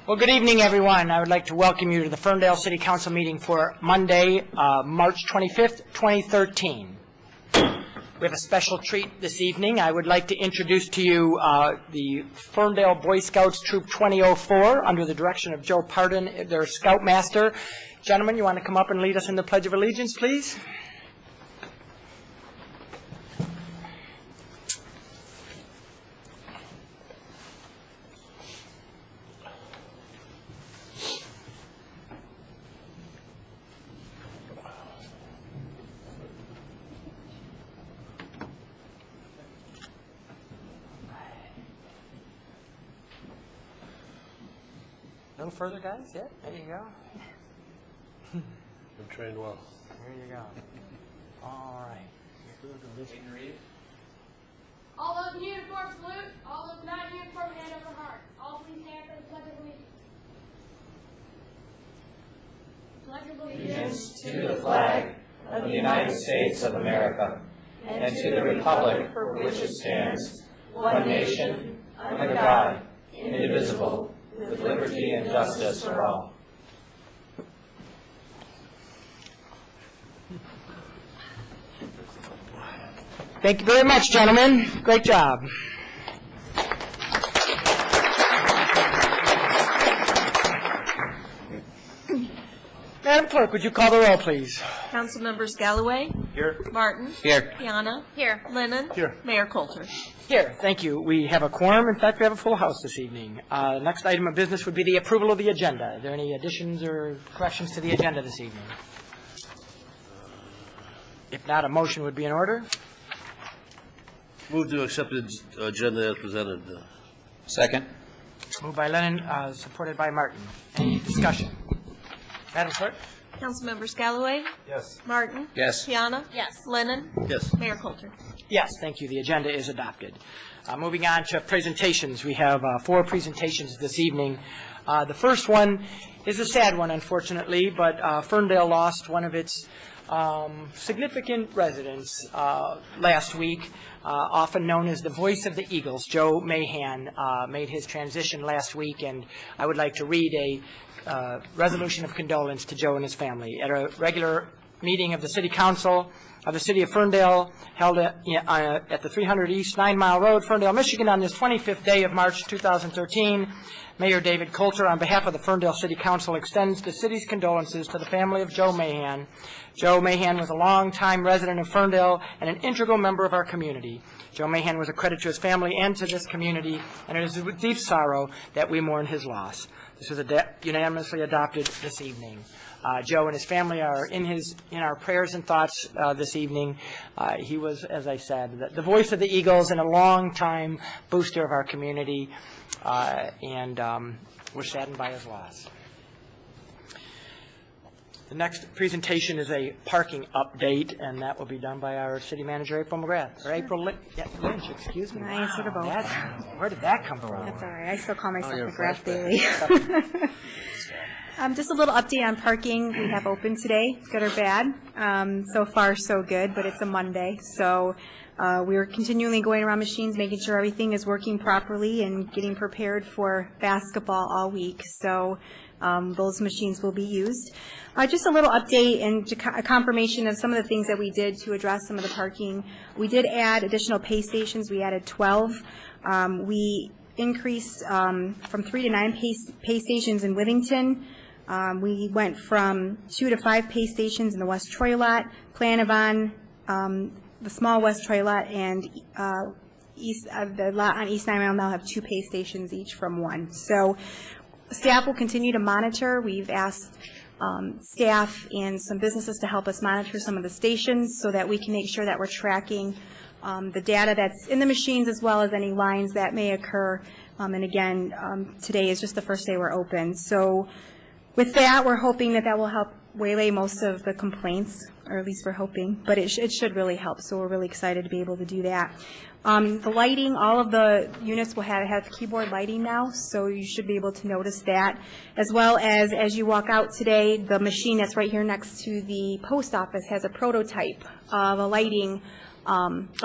Well, good evening, everyone. I would like to welcome you to the Ferndale City Council meeting for Monday, March 25th, 2013. We have a special treat this evening. I would like to introduce to you the Ferndale Boy Scouts Troop 2004 under the direction of Joe Pardon, their Scoutmaster. Gentlemen, you want to come up and lead us in the Pledge of Allegiance, please? A little further, guys. Yeah, there you go. I'm trained well. There you go. All right. All those in uniform salute. All those not in uniform hand over heart. All please stand for the Pledge of Allegiance. Pledge of Allegiance To the flag of the United States of America and to the republic for which it stands, one nation, under God, indivisible, with liberty and justice for all. Thank you very much, gentlemen. Great job. Madam Clerk, would you call the roll, please? Council members Galloway. Here. Martin. Here. Piana. Here. Lennon. Here. Mayor Coulter. Here. Thank you. We have a quorum. In fact, we have a full house this evening. The next item of business would be the approval of the agenda. Are there any additions or corrections to the agenda this evening? If not, a motion would be in order. Move to accept the agenda as presented. Second. Moved by Lennon, supported by Martin. Any discussion? Madam Clerk? Council members Galloway. Yes. Martin. Yes. Piana. Yes. Lennon. Yes. Mayor Coulter. Yes, thank you. The agenda is adopted. Moving on to presentations. We have 4 presentations this evening. The first one is a sad one, unfortunately, but Ferndale lost one of its significant residents last week, often known as the voice of the Eagles. Joe Mahan made his transition last week, and I would like to read a resolution of condolence to Joe and his family. At a regular meeting of the City Council of the City of Ferndale, held at the 300 East 9 Mile Road, Ferndale, Michigan, on this 25th day of March 2013, Mayor David Coulter, on behalf of the Ferndale City Council, extends the city's condolences to the family of Joe Mahan. Joe Mahan was a longtime resident of Ferndale and an integral member of our community. Joe Mahan was a credit to his family and to this community, and it is with deep sorrow that we mourn his loss. This was unanimously adopted this evening. Joe and his family are in our prayers and thoughts this evening. He was, as I said, the voice of the Eagles and a long-time booster of our community, and we're saddened by his loss. The next presentation is a parking update, and that will be done by our city manager, April McGrath. Or April Lynch, excuse me. I answered to both. Where did that come from? That's all right. I still call myself McGrath Daily. Just a little update on parking. We have open today, good or bad. So far, so good, but it's a Monday. So we're continually going around machines, making sure everything is working properly and getting prepared for basketball all week. So those machines will be used. Just a little update and a confirmation of some of the things that we did to address some of the parking. We did add additional pay stations. We added 12. We increased from 3 to 9 pay stations in Withington. We went from 2 to 5 pay stations in the West Troy lot, Planavon, the small West Troy lot, and the lot on East 9 Mile now have 2 pay stations each from 1. So staff will continue to monitor. We've asked staff and some businesses to help us monitor some of the stations so that we can make sure that we're tracking the data that's in the machines as well as any lines that may occur. And again, today is just the first day we're open. So with that, we're hoping that that will help waylay most of the complaints, or at least we're hoping, but it should really help. So we're really excited to be able to do that. The lighting, all of the units will have keyboard lighting now, so you should be able to notice that. As well as you walk out today, the machine that's right here next to the post office has a prototype of a lighting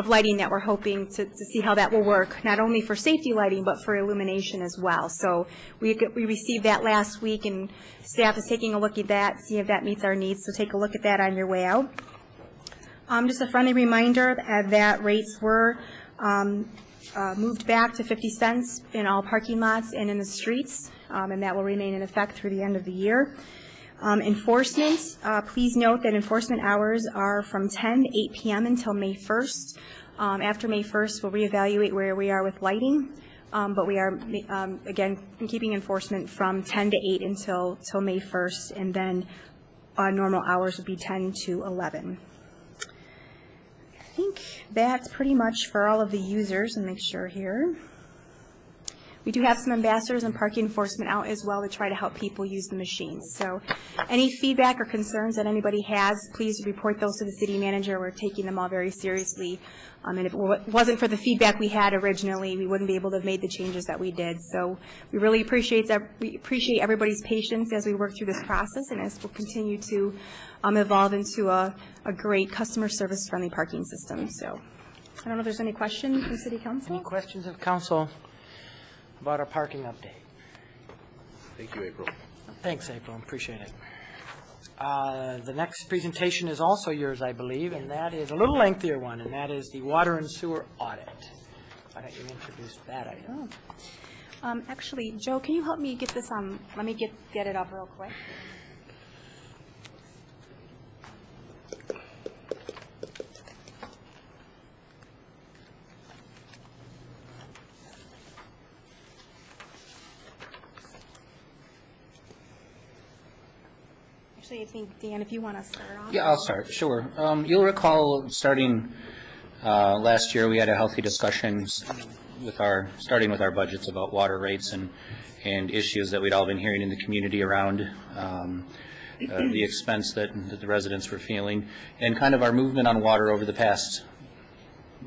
lighting that we're hoping to see how that will work, not only for safety lighting, but for illumination as well. So we received that last week, and staff is taking a look at that, see if that meets our needs. So take a look at that on your way out. Just a friendly reminder that rates were moved back to 50 cents in all parking lots and in the streets, and that will remain in effect through the end of the year. Enforcement, please note that enforcement hours are from 10 to 8 p.m. until May 1st. After May 1st, we'll reevaluate where we are with lighting, but we are, again, keeping enforcement from 10 to 8 until May 1st, and then normal hours would be 10 to 11. I think that's pretty much for all of the users, and make sure here. We do have some ambassadors and parking enforcement out as well to try to help people use the machines. So any feedback or concerns that anybody has, please report those to the city manager. We're taking them all very seriously. And if it wasn't for the feedback we had originally, we wouldn't be able to have made the changes that we did. So we really appreciate everybody's patience as we work through this process, and as we'll continue to evolve into a great customer service friendly parking system. So I don't know if there's any questions from City Council. Any questions of council about our parking update? Thank you, April. Thanks, April. Appreciate it. The next presentation is also yours, I believe, and that is a little lengthier one, and that is the water and sewer audit. Why don't you introduce that item? Actually, Joe, can you help me get this on? Let me get it up real quick. I think, Dan, if you want to start off. Yeah, I'll start, sure. You'll recall starting last year, we had a healthy discussion starting with our budgets about water rates and issues that we'd all been hearing in the community around the expense that the residents were feeling. And kind of our movement on water over the past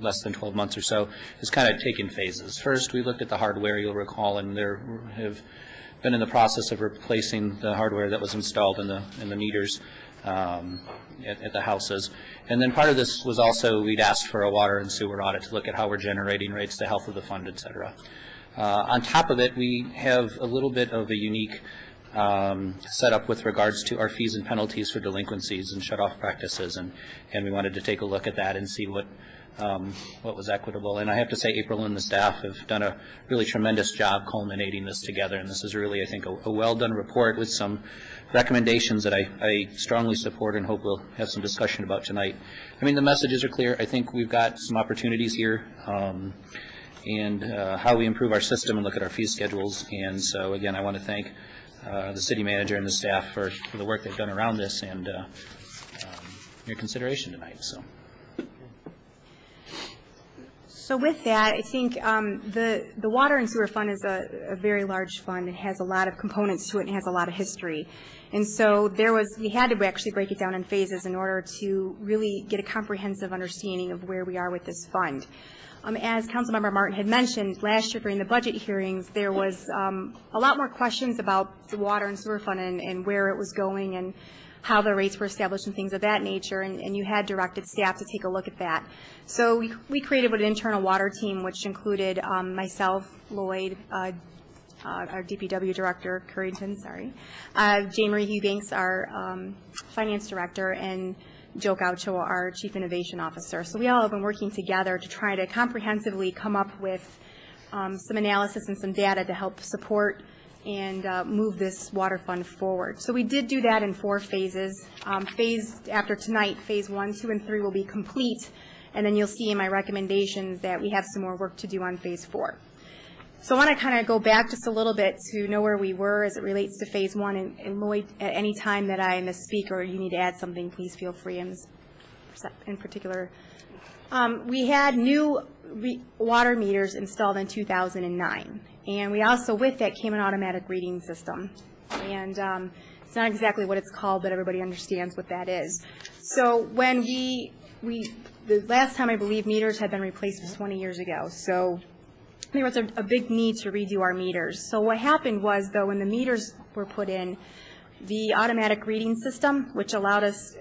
less than 12 months or so has kind of taken phases. First, we looked at the hardware, you'll recall, and there have been in the process of replacing the hardware that was installed in the meters at the houses. And then part of this was also we'd asked for a water and sewer audit to look at how we're generating rates, the health of the fund, et cetera. On top of it, we have a little bit of a unique setup with regards to our fees and penalties for delinquencies and shut-off practices, and we wanted to take a look at that and see what was equitable. And I have to say, April and the staff have done a really tremendous job culminating this together, and this is really, I think, a well-done report with some recommendations that I strongly support and hope we'll have some discussion about tonight. I mean, the messages are clear. I think we've got some opportunities here, and how we improve our system and look at our fee schedules. And so, again, I want to thank the city manager and the staff for the work they've done around this and your consideration tonight. So with that, I think the water and sewer fund is a very large fund. It has a lot of components to it and has a lot of history. And so we had to actually break it down in phases in order to really get a comprehensive understanding of where we are with this fund. As Councilmember Martin had mentioned, last year during the budget hearings, there was a lot more questions about the water and sewer fund and where it was going and how the rates were established and things of that nature, and you had directed staff to take a look at that. So we created an internal water team, which included myself, Lloyd, our DPW director, Currington, Jane Marie Eubanks, our finance director, and Joe Gaucho, our chief innovation officer. So we all have been working together to try to comprehensively come up with some analysis and some data to help support and move this water fund forward. So we did do that in 4 phases. After tonight, phase 1, 2, and 3 will be complete, and then you'll see in my recommendations that we have some more work to do on phase 4. So I want to kind of go back just a little bit to know where we were as it relates to phase 1, and Lloyd, at any time that I misspeak or you need to add something, please feel free in particular. We had new water meters installed in 2009. And we also, with that, came an automatic reading system. And it's not exactly what it's called, but everybody understands what that is. So when the last time I believe meters had been replaced was 20 years ago. So there was a big need to redo our meters. So what happened was, though, when the meters were put in, the automatic reading system, which allowed us,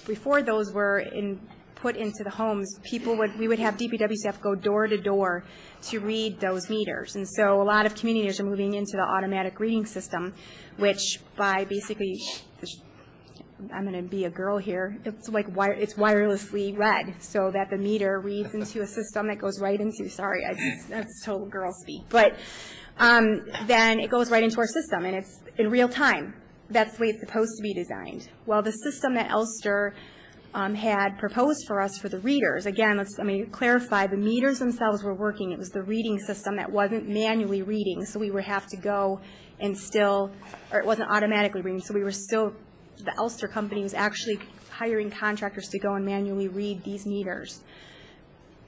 before those were put into the homes, we would have DPW staff go door to door to read those meters. And so a lot of communities are moving into the automatic reading system, which by basically, I'm going to be a girl here, it's like it's wirelessly read so that the meter reads into a system that goes right into, sorry, that's total girl speak, but then it goes right into our system and it's in real time. That's the way it's supposed to be designed. Well, the system that Ulster had proposed for us for the readers, again, let me clarify, the meters themselves were working. It was the reading system that wasn't manually reading, so we would have to go and still, or it wasn't automatically reading, so we were still, the Ulster company was actually hiring contractors to go and manually read these meters.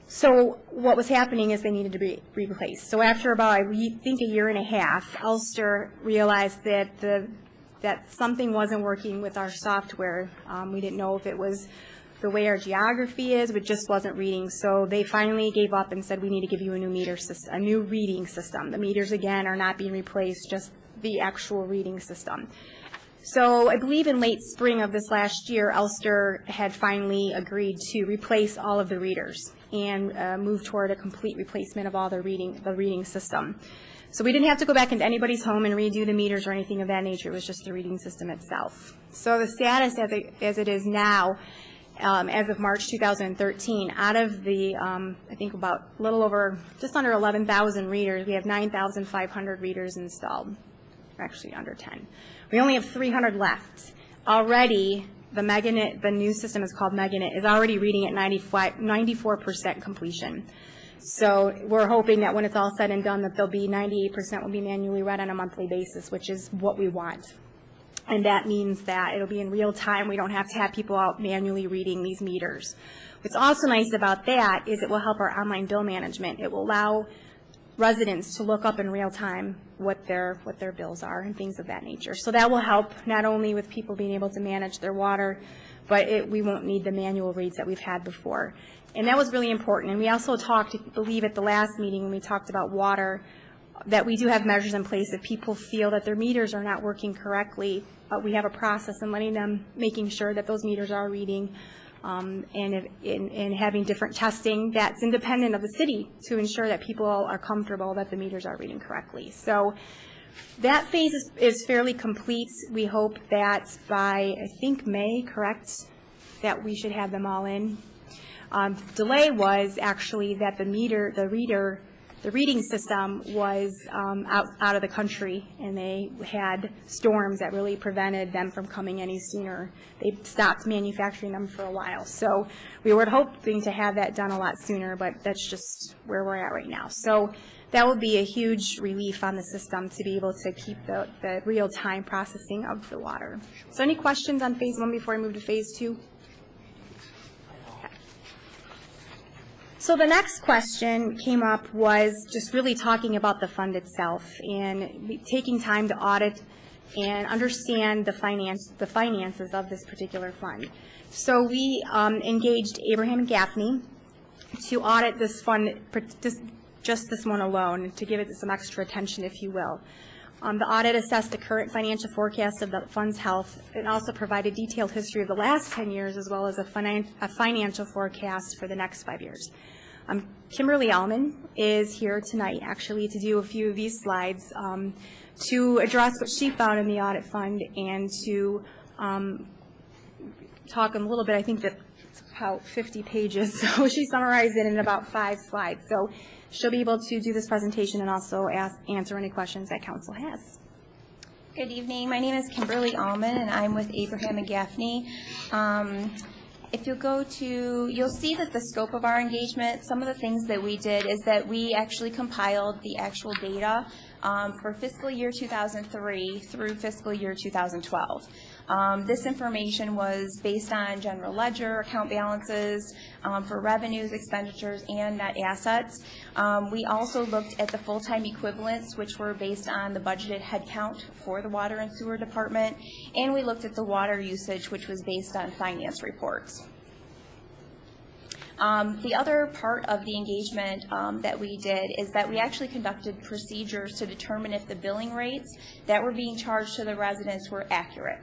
So what was happening is they needed to be replaced. So after about, I think, a year and a half, Ulster realized that something wasn't working with our software. We didn't know if it was the way our geography is, but it just wasn't reading. So they finally gave up and said, we need to give you a new meter system, a new reading system. The meters, again, are not being replaced, just the actual reading system. So I believe in late spring of this last year, Ulster had finally agreed to replace all of the readers and move toward a complete replacement of all the reading system. So we didn't have to go back into anybody's home and redo the meters or anything of that nature. It was just the reading system itself. So the status as it is now, as of March 2013, out of the, I think about a little over, just under 11,000 readers, we have 9,500 readers installed. Actually under 10. We only have 300 left. Already, the MegaNet, the new system is called MegaNet, is already reading at 94% completion. So we're hoping that when it's all said and done, that there'll be 98% will be manually read on a monthly basis, which is what we want. And that means that it'll be in real time. We don't have to have people out manually reading these meters. What's also nice about that is it will help our online bill management. It will allow residents to look up in real time what their bills are and things of that nature. So that will help not only with people being able to manage their water, but we won't need the manual reads that we've had before. And that was really important. And we also talked, I believe at the last meeting when we talked about water, that we do have measures in place if people feel that their meters are not working correctly. We have a process in letting them, making sure that those meters are reading, and having different testing that's independent of the city to ensure that people are comfortable that the meters are reading correctly. So that phase is fairly complete. We hope that by, I think, May, correct, that we should have them all in. Delay was actually that the reading system was out of the country, and they had storms that really prevented them from coming any sooner. They stopped manufacturing them for a while. So we were hoping to have that done a lot sooner, but that's just where we're at right now. So that would be a huge relief on the system to be able to keep the real-time processing of the water. So any questions on phase 1 before I move to phase 2? So the next question came up was just really talking about the fund itself and taking time to audit and understand the finances of this particular fund. So we engaged Abraham & Gaffney to audit this fund, just this one alone, to give it some extra attention, if you will. The audit assessed the current financial forecast of the fund's health and also provided detailed history of the last 10 years as well as a financial forecast for the next 5 years. Kimberly Allman is here tonight, actually, to do a few of these slides to address what she found in the audit fund and to talk a little bit. I think that it's about 50 pages, so she summarized it in about 5 slides. So she'll be able to do this presentation and also answer any questions that council has. Good evening. My name is Kimberly Allman, and I'm with Abraham & Gaffney. If you'll go to, you'll see that the scope of our engagement, some of the things that we did is that we actually compiled the actual data for fiscal year 2003 through fiscal year 2012. This information was based on general ledger, account balances, for revenues, expenditures, and net assets. We also looked at the full-time equivalents, which were based on the budgeted headcount for the water and sewer department, and we looked at the water usage, which was based on finance reports. The other part of the engagement that we did is that we actually conducted procedures to determine if the billing rates that were being charged to the residents were accurate.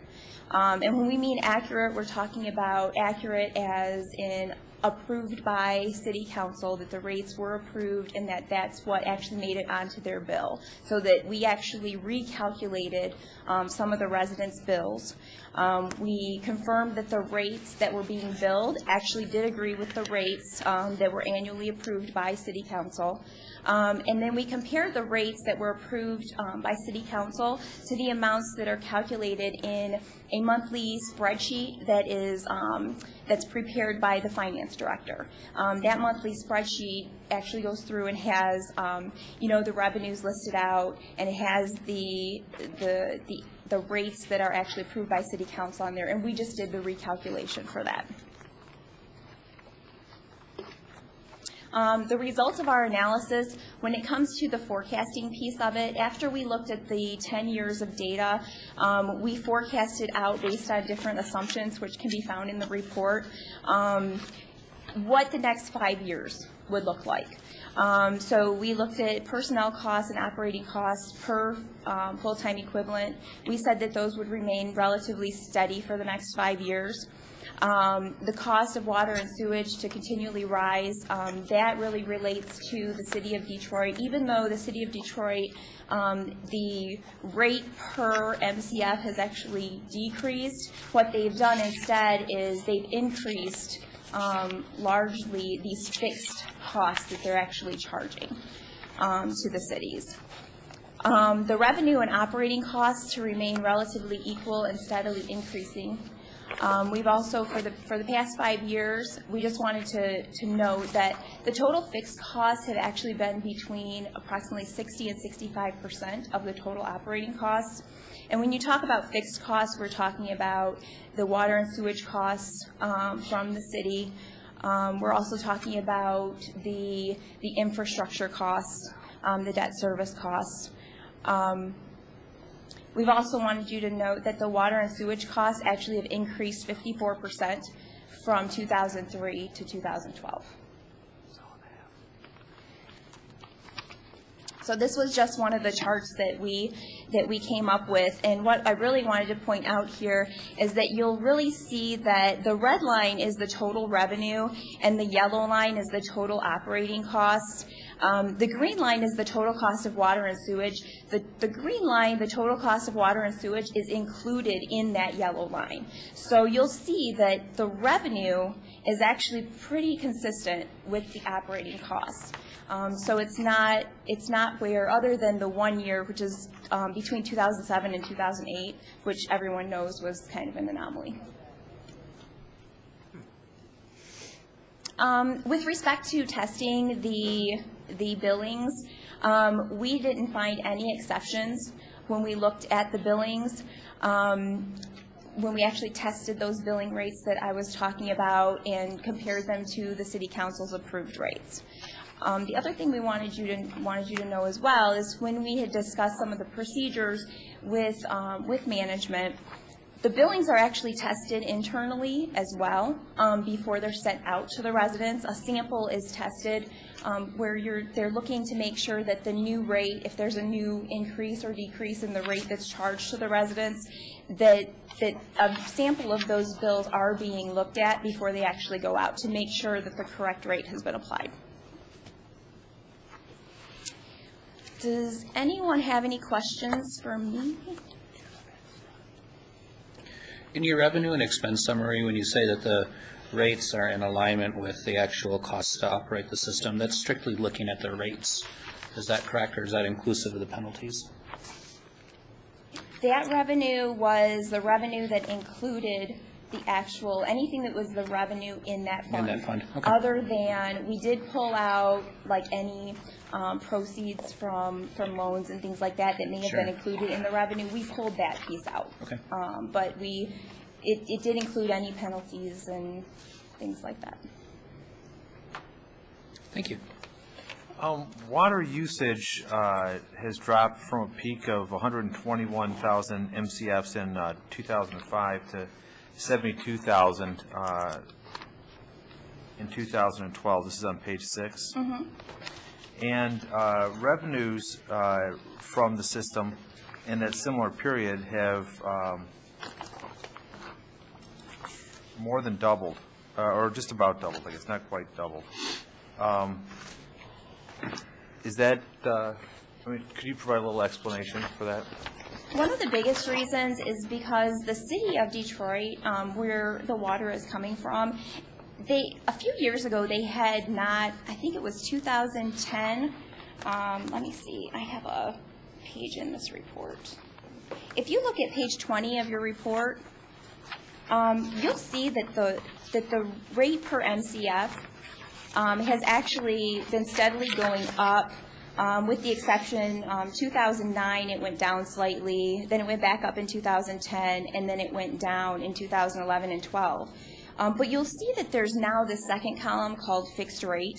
And when we mean accurate, we're talking about accurate as in approved by City Council, that the rates were approved, and that that's what actually made it onto their bill. So that we actually recalculated some of the residents' bills. We confirmed that the rates that were being billed actually did agree with the rates that were annually approved by City Council. And then we compared the rates that were approved by City Council to the amounts that are calculated in a monthly spreadsheet that is that's prepared by the finance director. That monthly spreadsheet actually goes through and has the revenues listed out, and it has the rates that are actually approved by City Council on there, and we just did the recalculation for that. The results of our analysis, when it comes to the forecasting piece of it, after we looked at the 10 years of data, we forecasted out based on different assumptions, which can be found in the report, what the next 5 years would look like. So we looked at personnel costs and operating costs per full-time equivalent. We said that those would remain relatively steady for the next 5 years. The cost of water and sewage to continually rise, that really relates to the City of Detroit. Even though the City of Detroit, the rate per MCF has actually decreased, what they've done instead is they've increased largely these fixed costs that they're actually charging to the cities. The revenue and operating costs to remain relatively equal and steadily increasing. We've also, for the past 5 years, we just wanted to note that the total fixed costs have actually been between approximately 60 and 65% of the total operating costs. And when you talk about fixed costs, we're talking about the water and sewage costs from the city. We're also talking about the infrastructure costs, the debt service costs. We've also wanted you to note that the water and sewage costs actually have increased 54% from 2003 to 2012. So this was just one of the charts that we came up with, and what I really wanted to point out here is that you'll really see that the red line is the total revenue and the yellow line is the total operating costs. The green line is the total cost of water and sewage. The green line, the total cost of water and sewage, is included in that yellow line. So you'll see that the revenue is actually pretty consistent with the operating costs. So it's not where, other than the 1 year, which is between 2007 and 2008, which everyone knows was kind of an anomaly. With respect to testing the billings, we didn't find any exceptions when we looked at the billings. When we actually tested those billing rates that I was talking about and compared them to the City Council's approved rates. The other thing we wanted you to know as well is when we had discussed some of the procedures with management, the billings are actually tested internally as well before they're sent out to the residents. A sample is tested where they're looking to make sure that the new rate, if there's a new increase or decrease in the rate that's charged to the residents, that a sample of those bills are being looked at before they actually go out to make sure that the correct rate has been applied. Does anyone have any questions for me? In your revenue and expense summary, when you say that the rates are in alignment with the actual costs to operate the system, that's strictly looking at the rates. Is that correct, or is that inclusive of the penalties? That revenue was the revenue that included the actual, anything that was the revenue in that fund. In that fund, okay. Other than, we did pull out like any proceeds from loans and things like that may have been included in the revenue. We pulled that piece out. Okay. But it did include any penalties and things like that. Thank you. Water usage has dropped from a peak of 121,000 MCFs in 2005 to 72,000 in 2012. This is on page 6. Mm-hmm. And revenues from the system in that similar period have more than doubled. or just about doubled, I guess, not quite doubled. Is that, I mean, could you provide a little explanation for that? One of the biggest reasons is because the city of Detroit, where the water is coming from, a few years ago, they had not, I think it was 2010, let me see, I have a page in this report. If you look at page 20 of your report, you'll see that the rate per MCF has actually been steadily going up, with the exception, 2009 it went down slightly, then it went back up in 2010, and then it went down in 2011 and 12. But you'll see that there's now this second column called fixed rate.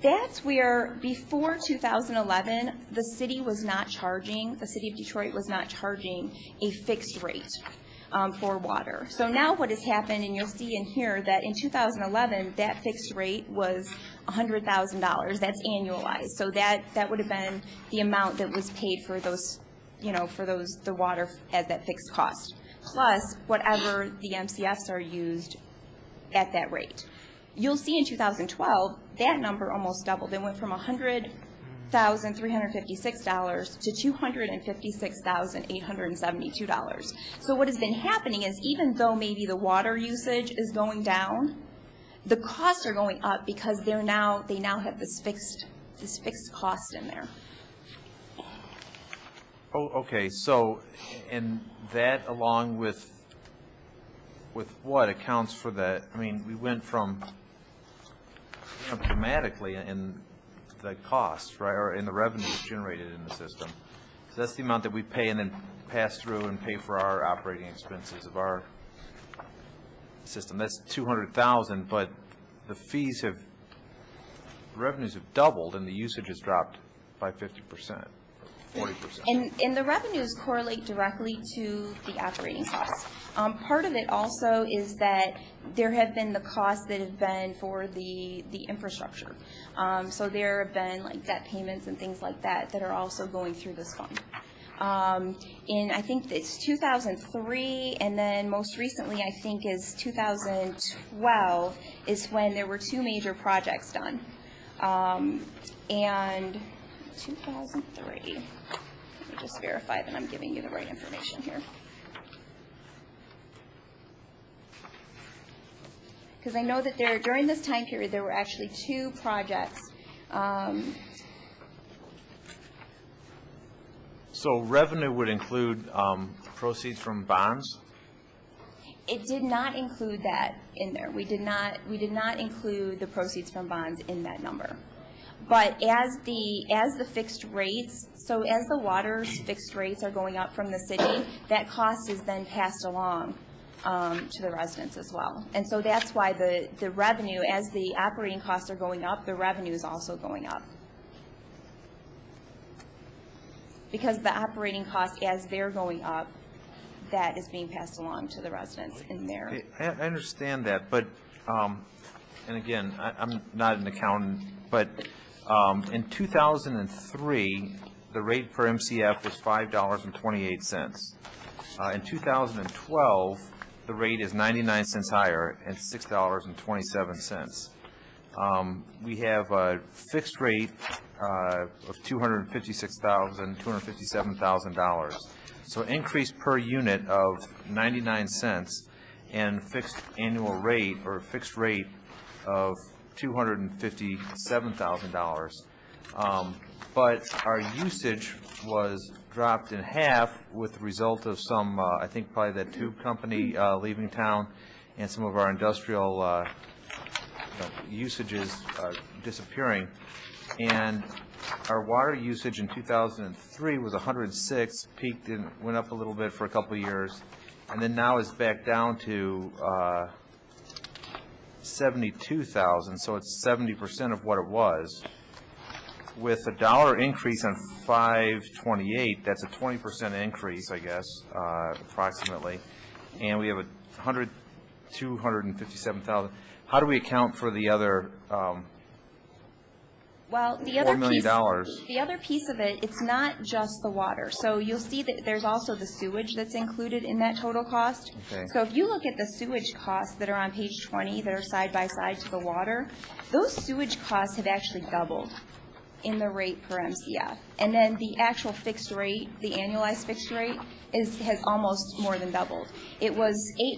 That's where, before 2011, the city of Detroit was not charging a fixed rate for water. So now what has happened, and you'll see in here that in 2011, that fixed rate was $100,000. That's annualized. So that would have been the amount that was paid for those, the water as that fixed cost, plus whatever the MCFs are used at that rate. You'll see in 2012, that number almost doubled. It went from $100,356 to $256,872. So what has been happening is, even though maybe the water usage is going down, the costs are going up because they now have this fixed cost in there. Oh, okay, so, and that along with what accounts for that? I mean, we went from dramatically in the cost, right, or in the revenues generated in the system. So that's the amount that we pay and then pass through and pay for our operating expenses of our system. That's $200,000, but the revenues have doubled and the usage has dropped by 50%. 40%. And the revenues correlate directly to the operating costs. Part of it also is that there have been the costs that have been for the infrastructure. So there have been like debt payments and things like that are also going through this fund. In, I think it's 2003, and then most recently I think is 2012 is when there were two major projects done. And 2003. Let me just verify that I'm giving you the right information here. Because I know that during this time period, there were actually two projects. So revenue would include proceeds from bonds? It did not include that in there. We did not include the proceeds from bonds in that number. But as the fixed rates, so as the water's fixed rates are going up from the city, that cost is then passed along to the residents as well. And so that's why the revenue, as the operating costs are going up, the revenue is also going up. Because the operating costs, as they're going up, that is being passed along to the residents in there. I understand that, but, and again, I'm not an accountant, but in 2003, the rate per MCF was $5.28. In 2012, the rate is 99 cents higher at $6.27. We have a fixed rate of $257,000. So increase per unit of 99 cents and fixed annual rate or fixed rate of $257,000. But our usage was dropped in half with the result of some, I think probably that tube company leaving town and some of our industrial usages disappearing. And our water usage in 2003 was 106, peaked and went up a little bit for a couple of years, and then now is back down to 72,000, so it's 70% of what it was. With a $1 increase on 528, that's a 20% increase, I guess, approximately. And we have 257,000. How do we account for the other Well, the $4 other million. the other piece of it, it's not just the water. So you'll see that there's also the sewage that's included in that total cost. Okay. So if you look at the sewage costs that are on page 20 that are side by side to the water, those sewage costs have actually doubled in the rate per MCF. And then the actual fixed rate, the annualized fixed rate, has almost more than doubled. It was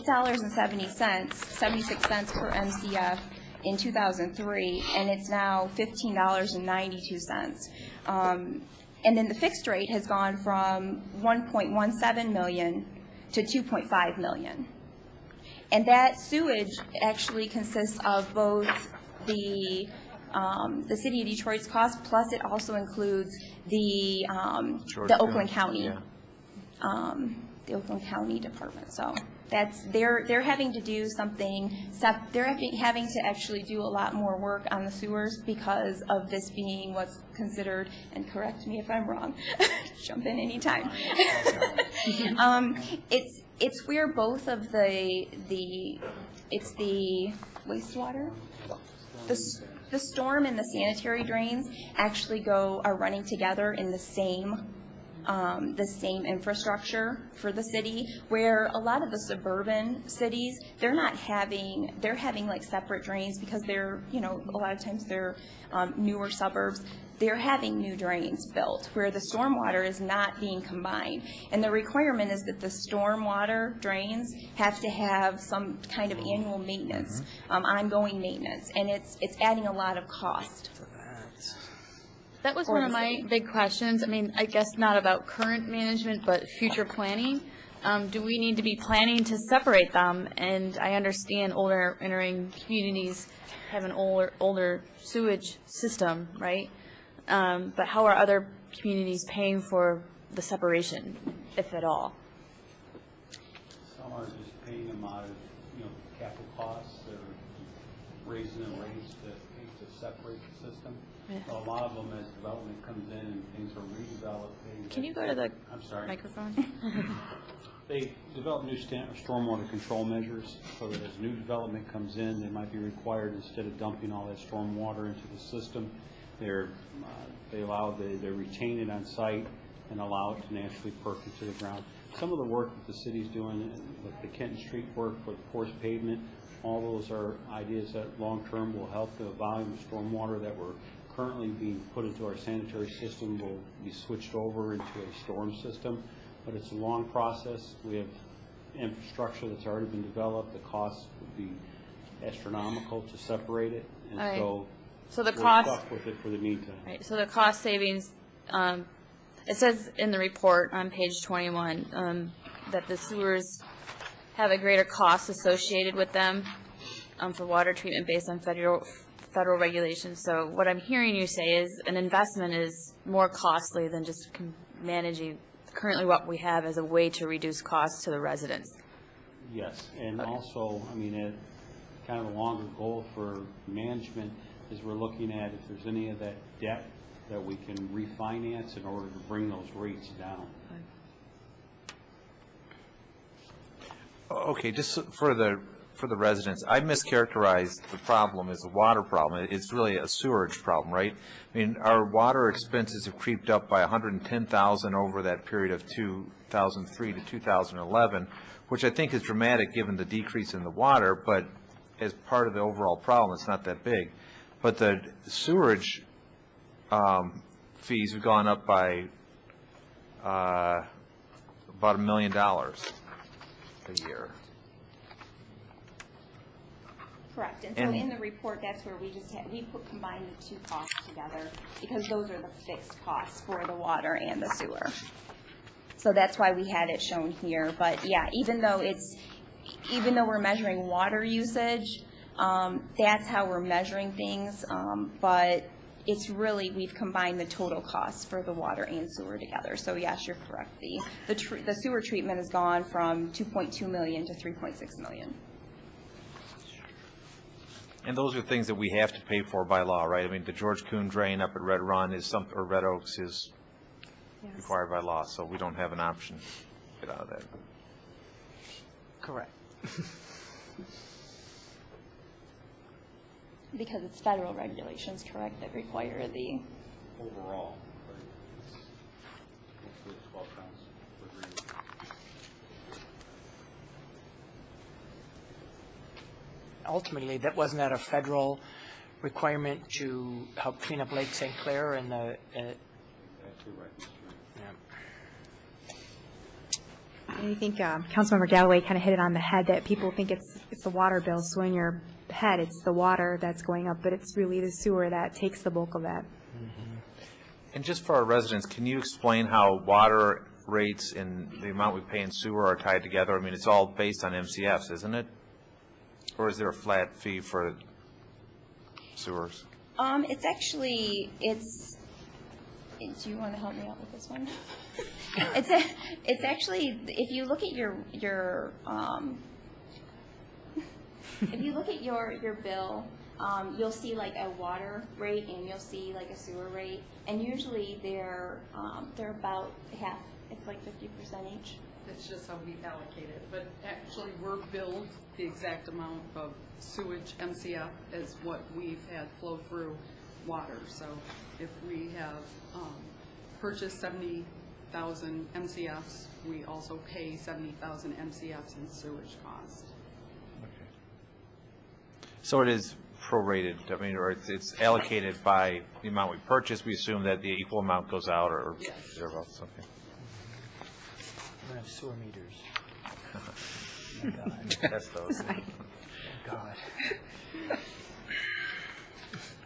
$8.76 per MCF in 2003, and it's now $15.92. And then the fixed rate has gone from 1.17 million to 2.5 million. And that sewage actually consists of both the City of Detroit's cost, plus it also includes the Oakland County, the Oakland County Department. So that's, they're having to do something, they're having to actually do a lot more work on the sewers because of this being what's considered, and correct me if I'm wrong, jump in anytime. It's where both of it's the wastewater, the storm and the sanitary drains actually are running together in the same infrastructure for the city, where a lot of the suburban cities, they're having like separate drains because they're, a lot of times they're newer suburbs. They're having new drains built where the stormwater is not being combined. And the requirement is that the stormwater drains have to have some kind of annual maintenance, ongoing maintenance, and it's adding a lot of cost. That was one of my big questions. I mean, I guess not about current management, but future planning. Do we need to be planning to separate them? And I understand older entering communities have an older sewage system, right? But how are other communities paying for the separation, if at all? Some are just paying them out of, capital costs. They're raising the rates to separate the system. Yeah. So a lot of them, as development comes in and things are redeveloped. Can you go to the microphone? They develop new stormwater control measures so that as new development comes in, they might be required, instead of dumping all that stormwater into the system, they retain it on site and allow it to naturally perk into the ground. Some of the work that the city's doing, like the Kenton Street work for the porous pavement, all those are ideas that long-term will help the volume of stormwater that we're currently being put into our sanitary system will be switched over into a storm system. But it's a long process. We have infrastructure that's already been developed. The cost would be astronomical to separate it. And so the we're cost, stuck with it for the meantime. Right. So the cost savings, it says in the report on page 21 that the sewers have a greater cost associated with them for water treatment based on federal regulations. So what I'm hearing you say is an investment is more costly than just managing currently what we have as a way to reduce costs to the residents. Yes, and also, kind of a longer goal for management is we're looking at if there's any of that debt that we can refinance in order to bring those rates down. Okay, just for the residents, I mischaracterized the problem as a water problem. It's really a sewerage problem, right? I mean, our water expenses have creeped up by $110,000 over that period of 2003 to 2011, which I think is dramatic given the decrease in the water, but as part of the overall problem, it's not that big. But the sewerage fees have gone up by about $1 million a year. Correct. And so in the report, that's where we combined the two costs together because those are the fixed costs for the water and the sewer. So that's why we had it shown here. But yeah, even though we're measuring water usage, that's how we're measuring things. But it's really, we've combined the total costs for the water and sewer together. So yes, you're correct. The sewer treatment has gone from 2.2 million to 3.6 million. And those are things that we have to pay for by law, right? I mean, the George Kuhn drain up at Red Run or Red Oaks is required by law, so we don't have an option to get out of that. Correct. because it's federal regulations, correct, that require the, Overall, but it's mostly 12 pounds per grader. Ultimately, wasn't that a federal requirement to help clean up Lake St. Clair and the, Exactly right, Mr. Mayor. yeah. And I think Councilmember Galloway kind of hit it on the head, that people think it's the water bill, so in your head, it's the water that's going up, but it's really the sewer that takes the bulk of that. And just for our residents, can you explain how water rates and the amount we pay in sewer are tied together? I mean, it's all based on MCFs, isn't it? Or is there a flat fee for sewers? it's actually, do you want to help me out with this one? It's actually, if you look at your if you look at your bill, you'll see like a water rate and you'll see like a sewer rate, and usually they're about half. It's like 50% each. It's just how we allocate it, but actually we're billed the exact amount of sewage MCF as what we've had flow through water. So if we have purchased 70,000 MCFs, we also pay 70,000 MCFs in sewage cost. So it is prorated, I mean, or it's allocated by the amount we purchase. We assume that the equal amount goes out, or Yes. thereabouts, okay. We're going to have sewer meters. Oh, God. That's those. Oh, God.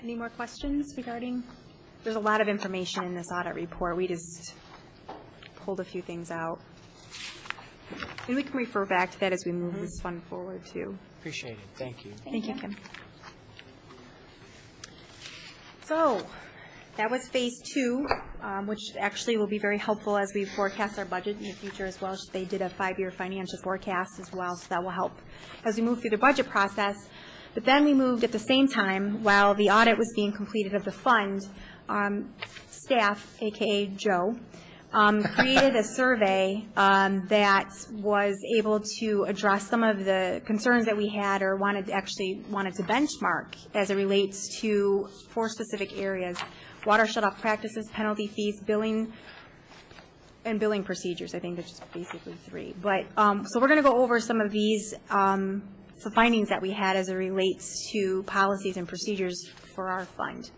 Any more questions regarding? There's a lot of information in this audit report. We just pulled a few things out. And we can refer back to that as we move this fund forward, too. Appreciate it. Thank you. Thank you, Kim. So, that was phase 2, which actually will be very helpful as we forecast our budget in the future as well. They did a 5-year financial forecast as well, so that will help as we move through the budget process. But then we moved at the same time, while the audit was being completed of the fund, staff, AKA Joe, created a survey that was able to address some of the concerns that we had, or wanted to benchmark as it relates to 4 specific areas: water shutoff practices, penalty fees, billing, and billing procedures. I think there's just basically 3. But so we're going to go over some of these some findings that we had as it relates to policies and procedures for our fund.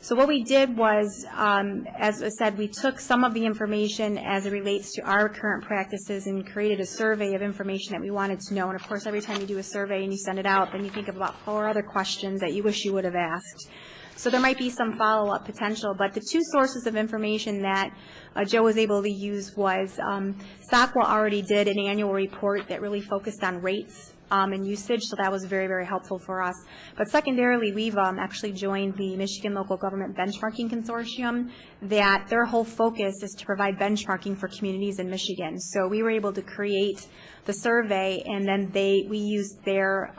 So what we did was, as I said, we took some of the information as it relates to our current practices and created a survey of information that we wanted to know. And of course, every time you do a survey and you send it out, then you think of about 4 other questions that you wish you would have asked. So there might be some follow-up potential, but the 2 sources of information that Joe was able to use was SACWA already did an annual report that really focused on rates and usage, so that was very, very helpful for us. But secondarily, we've actually joined the Michigan Local Government Benchmarking Consortium, that their whole focus is to provide benchmarking for communities in Michigan. So we were able to create the survey, and then we used their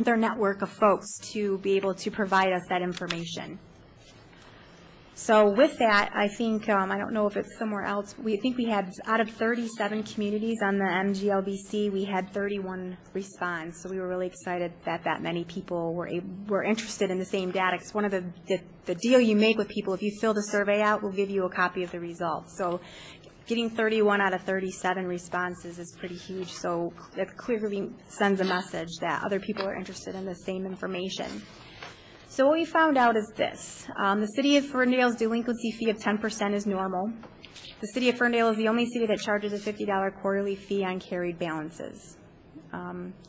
network of folks to be able to provide us that information. So with that, I think, I don't know if it's somewhere else, we think we had, out of 37 communities on the MGLBC, we had 31 respond. So we were really excited that that many people were interested in the same data. Because one of the deal you make with people, if you fill the survey out, we'll give you a copy of the results. So getting 31 out of 37 responses is pretty huge. So that clearly sends a message that other people are interested in the same information. So what we found out is this. The City of Ferndale's delinquency fee of 10% is normal. The City of Ferndale is the only city that charges a $50 quarterly fee on carried balances.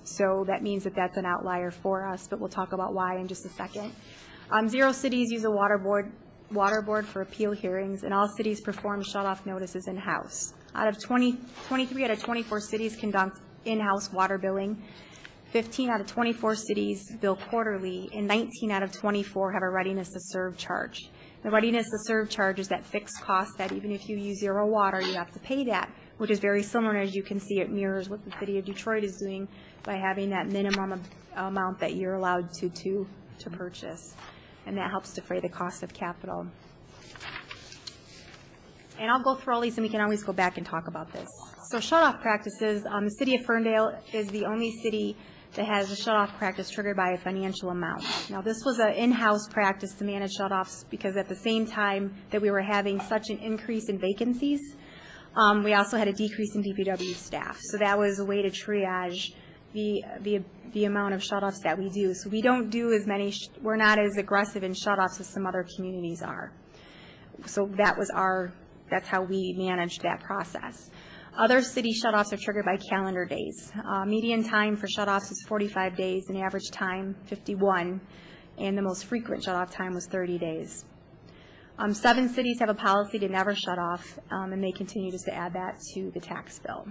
So that means that that's an outlier for us, but we'll talk about why in just a second. 0 cities use a water board for appeal hearings, and all cities perform shutoff notices in-house. 23 out of 24 cities conduct in-house water billing. 15 out of 24 cities bill quarterly, and 19 out of 24 have a readiness to serve charge. The readiness to serve charge is that fixed cost that even if you use 0 water, you have to pay that, which is very similar. As you can see, it mirrors what the City of Detroit is doing by having that minimum amount that you're allowed to purchase, and that helps defray the cost of capital. And I'll go through all these, and we can always go back and talk about this. So shutoff practices, the City of Ferndale is the only city that has a shut-off practice triggered by a financial amount. Now, this was an in-house practice to manage shut-offs because at the same time that we were having such an increase in vacancies, we also had a decrease in DPW staff. So that was a way to triage the amount of shut-offs that we do. So we don't do as many, we're not as aggressive in shut-offs as some other communities are. So that's how we managed that process. Other city shut-offs are triggered by calendar days. Median time for shut-offs is 45 days, and average time 51, and the most frequent shut-off time was 30 days. 7 cities have a policy to never shut off, and they continue just to add that to the tax bill.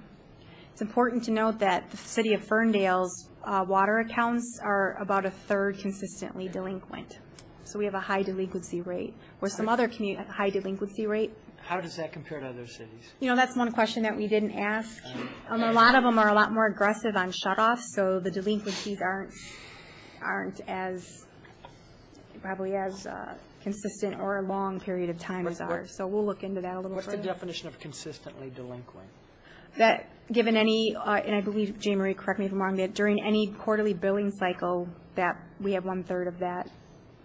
It's important to note that the city of Ferndale's water accounts are about a third consistently delinquent. So we have a high delinquency rate, or some other high delinquency rate. How does that compare to other cities? You know, that's one question that we didn't ask. A lot of them are a lot more aggressive on shut-offs, so the delinquencies aren't as, probably as consistent or a long period of time as ours. So we'll look into that a little further. What's the definition of consistently delinquent? That given any, and I believe, Jane Marie, correct me if I'm wrong, that during any quarterly billing cycle, that we have 1/3 of that,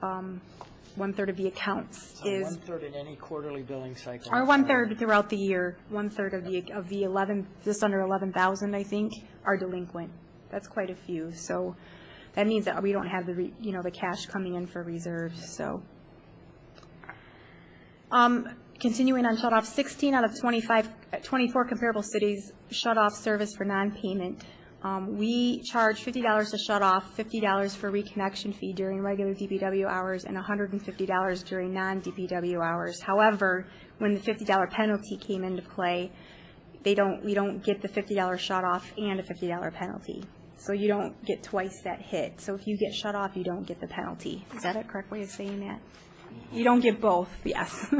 1/3 of the accounts So is. 1/3 in any quarterly billing cycle. Or 1/3 throughout the year, 1/3 of the 11, just under 11,000, I think, are delinquent. That's quite a few. So that means that we don't have the, the cash coming in for reserves, so. Continuing on shut-off, 16 out of 24 comparable cities shut off service for non-payment. We charge $50 to shut off, $50 for reconnection fee during regular DPW hours, and $150 during non-DPW hours. However, when the $50 penalty came into play, we don't get the $50 shut off and a $50 penalty. So you don't get twice that hit. So if you get shut off, you don't get the penalty. Is that a correct way of saying that? You don't get both, yes.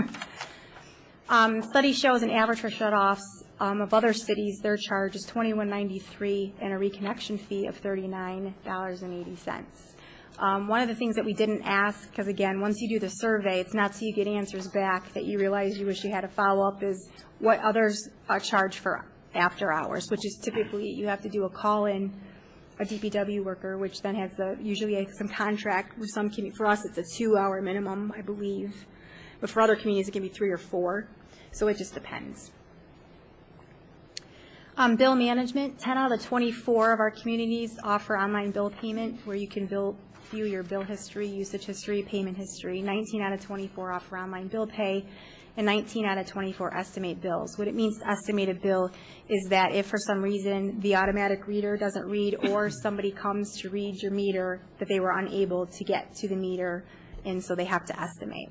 Study shows an average for shut-offs of other cities, their charge is $21.93 and a reconnection fee of $39.80. One of the things that we didn't ask, because again, once you do the survey, it's not so you get answers back that you realize you wish you had a follow-up, is what others charge for after hours, which is typically you have to do a call-in, a DPW worker, which then has usually some contract with some communities. For us, it's a 2-hour minimum, I believe. But for other communities, it can be 3 or 4. So it just depends. Bill management, 10 out of the 24 of our communities offer online bill payment where you can view your bill history, usage history, payment history. 19 out of 24 offer online bill pay, and 19 out of 24 estimate bills. What it means to estimate a bill is that if for some reason the automatic reader doesn't read or somebody comes to read your meter, that they were unable to get to the meter, and so they have to estimate.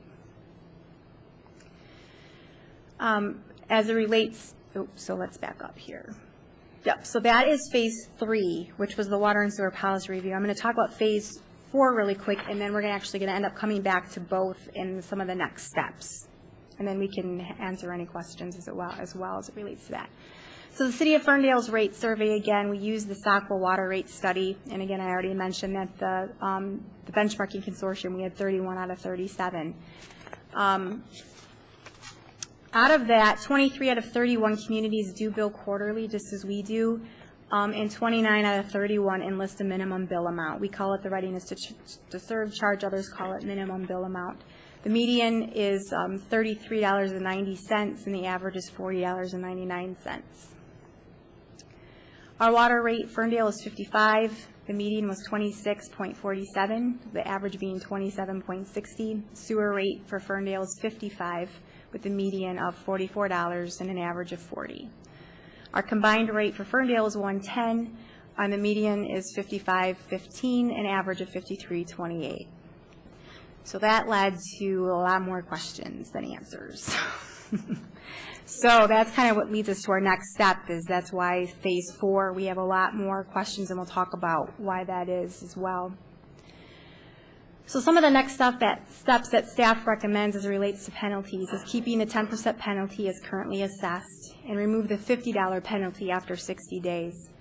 As it relates, so let's back up here. Yep, so that is phase 3, which was the water and sewer policy review. I'm going to talk about phase 4 really quick, and then we're actually going to end up coming back to both in some of the next steps. And then we can answer any questions as well as it relates to that. So the City of Ferndale's rate survey, again, we used the Sackville water rate study. And again, I already mentioned that the benchmarking consortium, we had 31 out of 37. Out of that, 23 out of 31 communities do bill quarterly, just as we do, and 29 out of 31 enlist a minimum bill amount. We call it the readiness to serve charge. Others call it minimum bill amount. The median is $33.90, and the average is $40.99. Our water rate, Ferndale is 55. The median was 26.47, the average being 27.60. Sewer rate for Ferndale is 55, with a median of $44 and an average of 40. Our combined rate for Ferndale is 110, and the median is 55.15, an average of 53.28. So that led to a lot more questions than answers. So that's kind of what leads us to our next step, is that's why phase 4, we have a lot more questions, and we'll talk about why that is as well. So some of the next steps that staff recommends as it relates to penalties is keeping the 10% penalty as currently assessed and remove the $50 penalty after 60 days.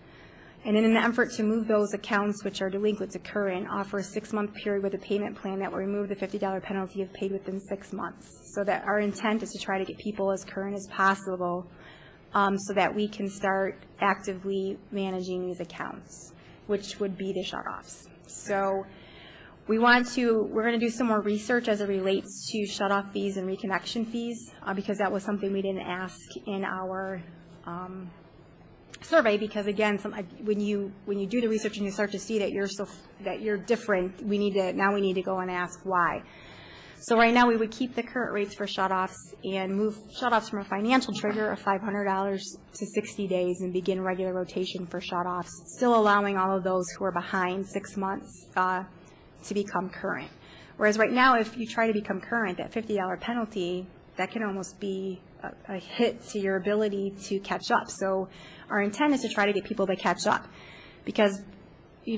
And in an effort to move those accounts which are delinquent to current, offer a 6-month period with a payment plan that will remove the $50 penalty if paid within 6 months. So that our intent is to try to get people as current as possible so that we can start actively managing these accounts. which would be the shutoffs. So we're going to do some more research as it relates to shutoff fees and reconnection fees, because that was something we didn't ask in our survey, because again, when you do the research and you start to see that you're different, we need to go and ask why. So right now, we would keep the current rates for shutoffs and move shutoffs from a financial trigger of $500 to 60 days and begin regular rotation for shutoffs, still allowing all of those who are behind 6 months to become current. Whereas right now, if you try to become current, that $50 penalty, that can almost be a hit to your ability to catch up. So our intent is to try to get people to catch up, because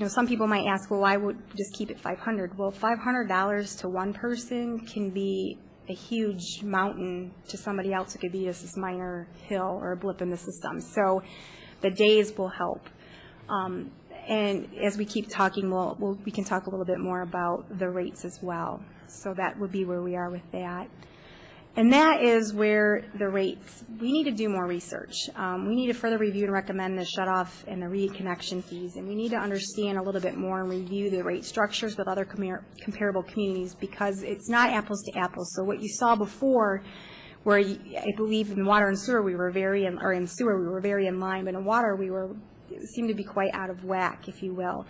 some people might ask, well, why would just keep it $500? Well, $500 to one person can be a huge mountain to somebody else. It could be just this minor hill or a blip in the system. So the days will help. And as we keep talking, we can talk a little bit more about the rates as well. So that would be where we are with that. And that is where the rates, we need to do more research. We need to further review and recommend the shutoff and the reconnection fees. And we need to understand a little bit more and review the rate structures with other comparable communities, because it's not apples to apples. So what you saw before, where I believe in water and sewer we were very in line, but in water seemed to be quite out of whack, if you will.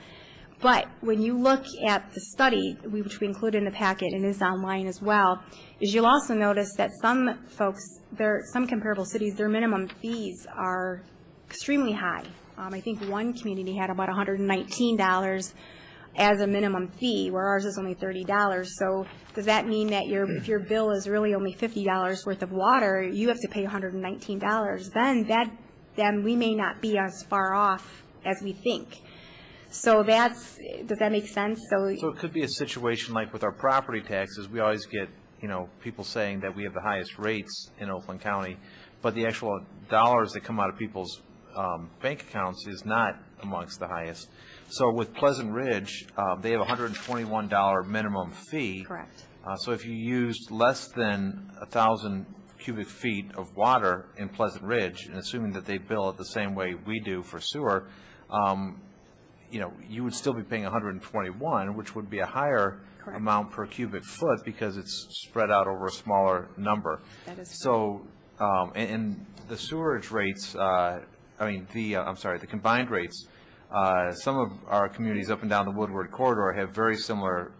But when you look at the study, which we included in the packet and is online as well, is you'll also notice that some folks, some comparable cities, their minimum fees are extremely high. I think one community had about $119 as a minimum fee, where ours is only $30. So does that mean that if your bill is really only $50 worth of water, you have to pay $119? Then we may not be as far off as we think. So does that make sense? So it could be a situation like with our property taxes. We always get, people saying that we have the highest rates in Oakland County, but the actual dollars that come out of people's bank accounts is not amongst the highest. So with Pleasant Ridge, they have a $121 minimum fee. Correct. So if you used less than 1,000 cubic feet of water in Pleasant Ridge, and assuming that they bill it the same way we do for sewer, you would still be paying $121, which would be a higher amount per cubic foot because it's spread out over a smaller number. That is so, and the sewerage rates, the combined rates, some of our communities up and down the Woodward Corridor have very similar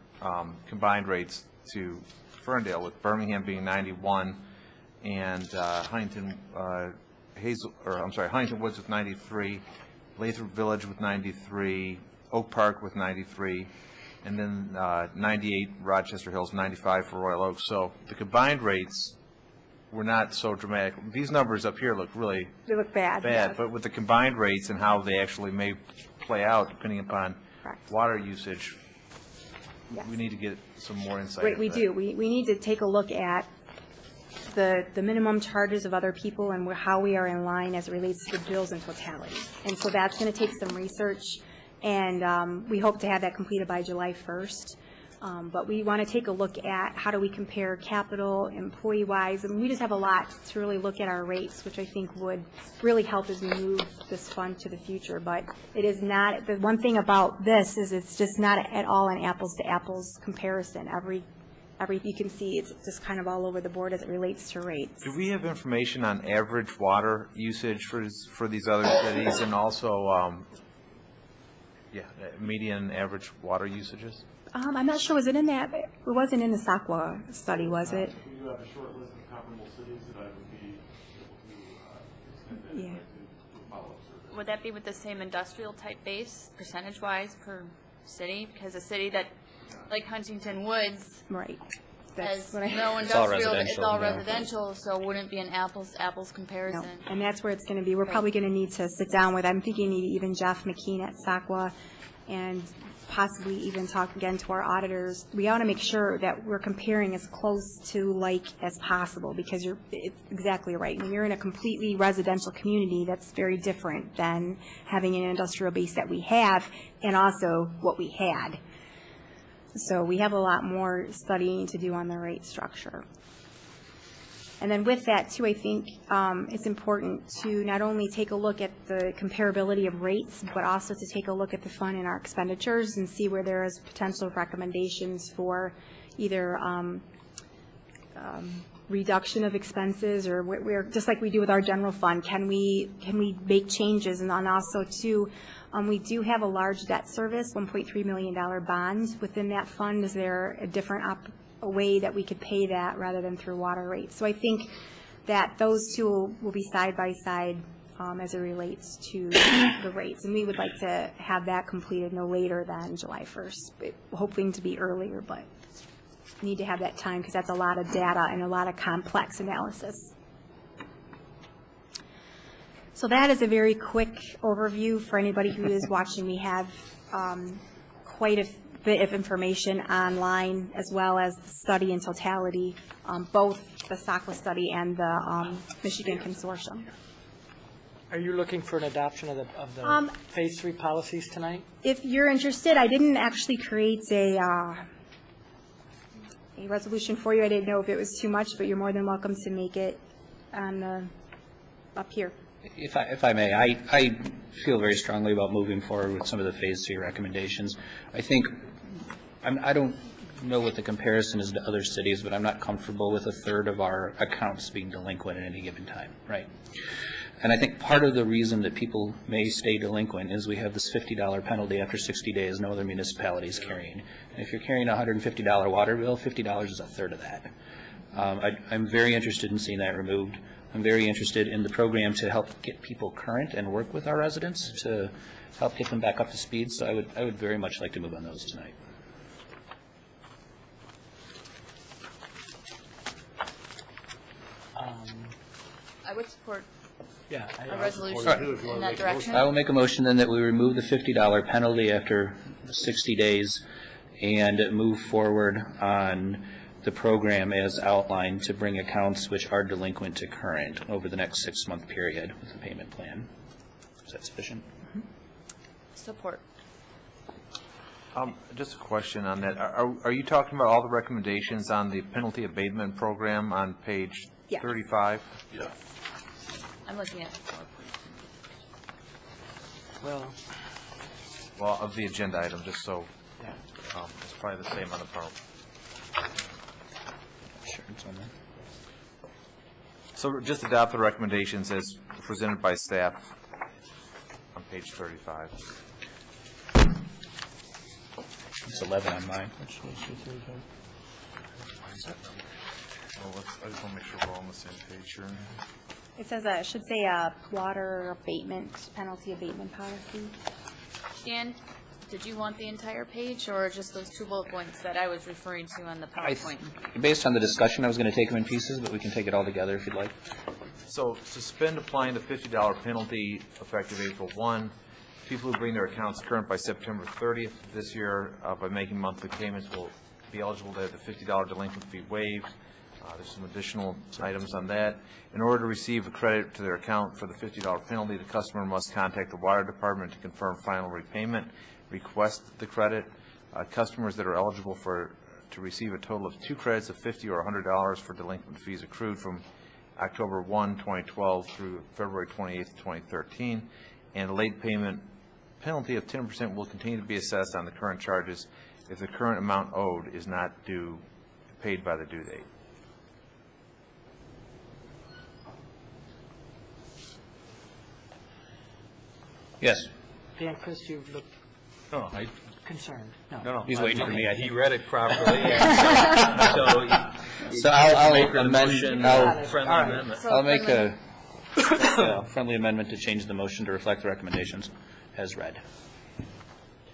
combined rates to Ferndale, with Birmingham being 91 and Huntington Woods with 93. Lathrop Village with 93, Oak Park with 93, and then 98 Rochester Hills, 95 for Royal Oak. So the combined rates were not so dramatic. These numbers up here look really bad. Yes. But with the combined rates and how they actually may play out depending upon water usage, we need to get some more insight. Right, we do. We need to take a look at the minimum charges of other people and how we are in line as it relates to the bills in totality. And so that's going to take some research, and we hope to have that completed by July 1st. But we want to take a look at how do we compare capital, employee-wise, and we just have a lot to really look at our rates, which I think would really help as we move this fund to the future. But it is not, the one thing about this is it's just not at all an apples-to-apples comparison. You can see it's just kind of all over the board as it relates to rates. Do we have information on average water usage for these other cities, and also median average water usages? I'm not sure, was it in that? It wasn't in the SACWA study, was it? We do have a short list of comparable cities that I would be able to extend that to a follow-up survey. Would that be with the same industrial type base, percentage-wise per city? Because a city that, like Huntington Woods, right, has no industrial, it's all residential, so wouldn't it be an apples-to-apples comparison? No. And that's where it's going to be. We're probably going to need to sit down with, I'm thinking even Jeff McKean at SACWA, and possibly even talk again to our auditors. We ought to make sure that we're comparing as close to like as possible, because it's exactly right. When you're in a completely residential community, that's very different than having an industrial base that we have and also what we had. So we have a lot more studying to do on the rate structure. And then with that, too, I think it's important to not only take a look at the comparability of rates, but also to take a look at the fund and our expenditures and see where there is potential recommendations for either reduction of expenses, or we're just like we do with our general fund, can we make changes? And then also, too, we do have a large debt service, $1.3 million bond within that fund. Is there a different a way that we could pay that rather than through water rates? So I think that those two will be side by side as it relates to the rates. And we would like to have that completed no later than July 1st, hoping to be earlier, but need to have that time because that's a lot of data and a lot of complex analysis. So that is a very quick overview for anybody who is watching. We have quite a bit of information online, as well as the study in totality, both the SACWA study and the Michigan Consortium. Are you looking for an adoption of the Phase 3 policies tonight? If you're interested, I didn't actually create a resolution for you. I didn't know if it was too much, but you're more than welcome to make it on up here. If I may, I feel very strongly about moving forward with some of the Phase 3 recommendations. I think, I don't know what the comparison is to other cities, but I'm not comfortable with a third of our accounts being delinquent at any given time, right? And I think part of the reason that people may stay delinquent is we have this $50 penalty after 60 days no other municipality is carrying. And if you're carrying a $150 water bill, $50 is a third of that. I'm very interested in seeing that removed. I'm very interested in the program to help get people current and work with our residents to help get them back up to speed. So I would very much like to move on those tonight. I would support Yeah. a resolution in that direction. I will make a motion then that we remove the $50 penalty after 60 days and move forward on the program as outlined to bring accounts which are delinquent to current over the next 6-month period with the payment plan. Is that sufficient? Support. Just a question on that. Are you talking about all the recommendations on the penalty abatement program on page 35? Yeah. I'm looking at. Well, of the agenda item, just so it's probably the same on the PowerPoint. Sure, it's on there. So just adopt the recommendations as presented by staff on page 35. It's 11 on mine. I just want to make sure we're all on the same page here. It says, it should say water abatement, penalty abatement policy. Dan, did you want the entire page or just those 2 bullet points that I was referring to on the PowerPoint? Based on the discussion, I was going to take them in pieces, but we can take it all together if you'd like. So suspend applying the $50 penalty effective April 1. People who bring their accounts current by September 30th this year by making monthly payments will be eligible to have the $50 delinquent fee waived. There's some additional items on that. In order to receive a credit to their account for the $50 penalty, the customer must contact the water department to confirm final repayment, request the credit. Customers that are eligible to receive a total of 2 credits of $50 or $100 for delinquent fees accrued from October 1, 2012 through February 28, 2013, and a late payment penalty of 10% will continue to be assessed on the current charges if the current amount owed is not paid by the due date. Yes. Dan, Chris, you look concerned. No. He's waiting for me. He read it properly. So I'll make a motion. Friendly amendment. I'll make a friendly amendment to change the motion to reflect the recommendations as read.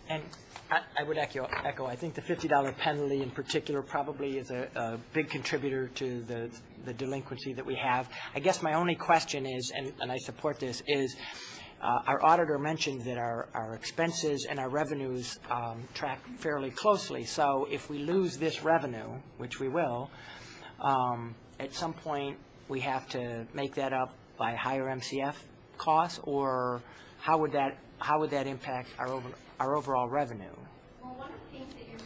And I would echo, I think the $50 penalty in particular probably is a big contributor to the delinquency that we have. I guess my only question is, and I support this, is our auditor mentioned that our expenses and our revenues track fairly closely. So if we lose this revenue, which we will, at some point we have to make that up by higher MCF costs, or how would that impact our overall revenue? Well, one of the things that you're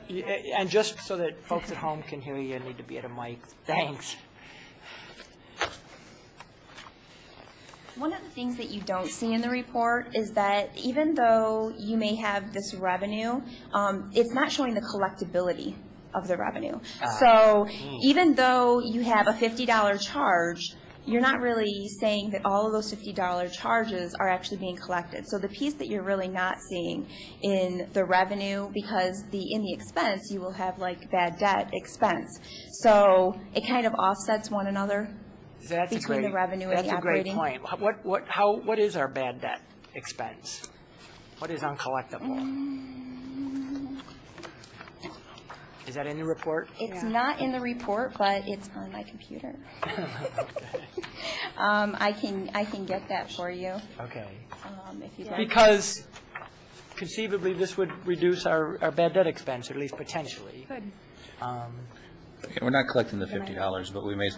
seeing from And just so that folks at home can hear you, need to be at a mic. Thanks. One of the things that you don't see in the report is that even though you may have this revenue, it's not showing the collectability of the revenue. So even though you have a $50 charge, you're not really saying that all of those $50 charges are actually being collected. So the piece that you're really not seeing in the revenue, because in the expense, you will have like bad debt expense. So it kind of offsets one another between the revenue and the operating. That's a great point. What is our bad debt expense? What is uncollectible? Is that in the report? It's not in the report, but it's on my computer. I can get that for you. Okay. If you'd like. Because conceivably, this would reduce our bad debt expense, at least potentially. Good. We're not collecting the $50, but we may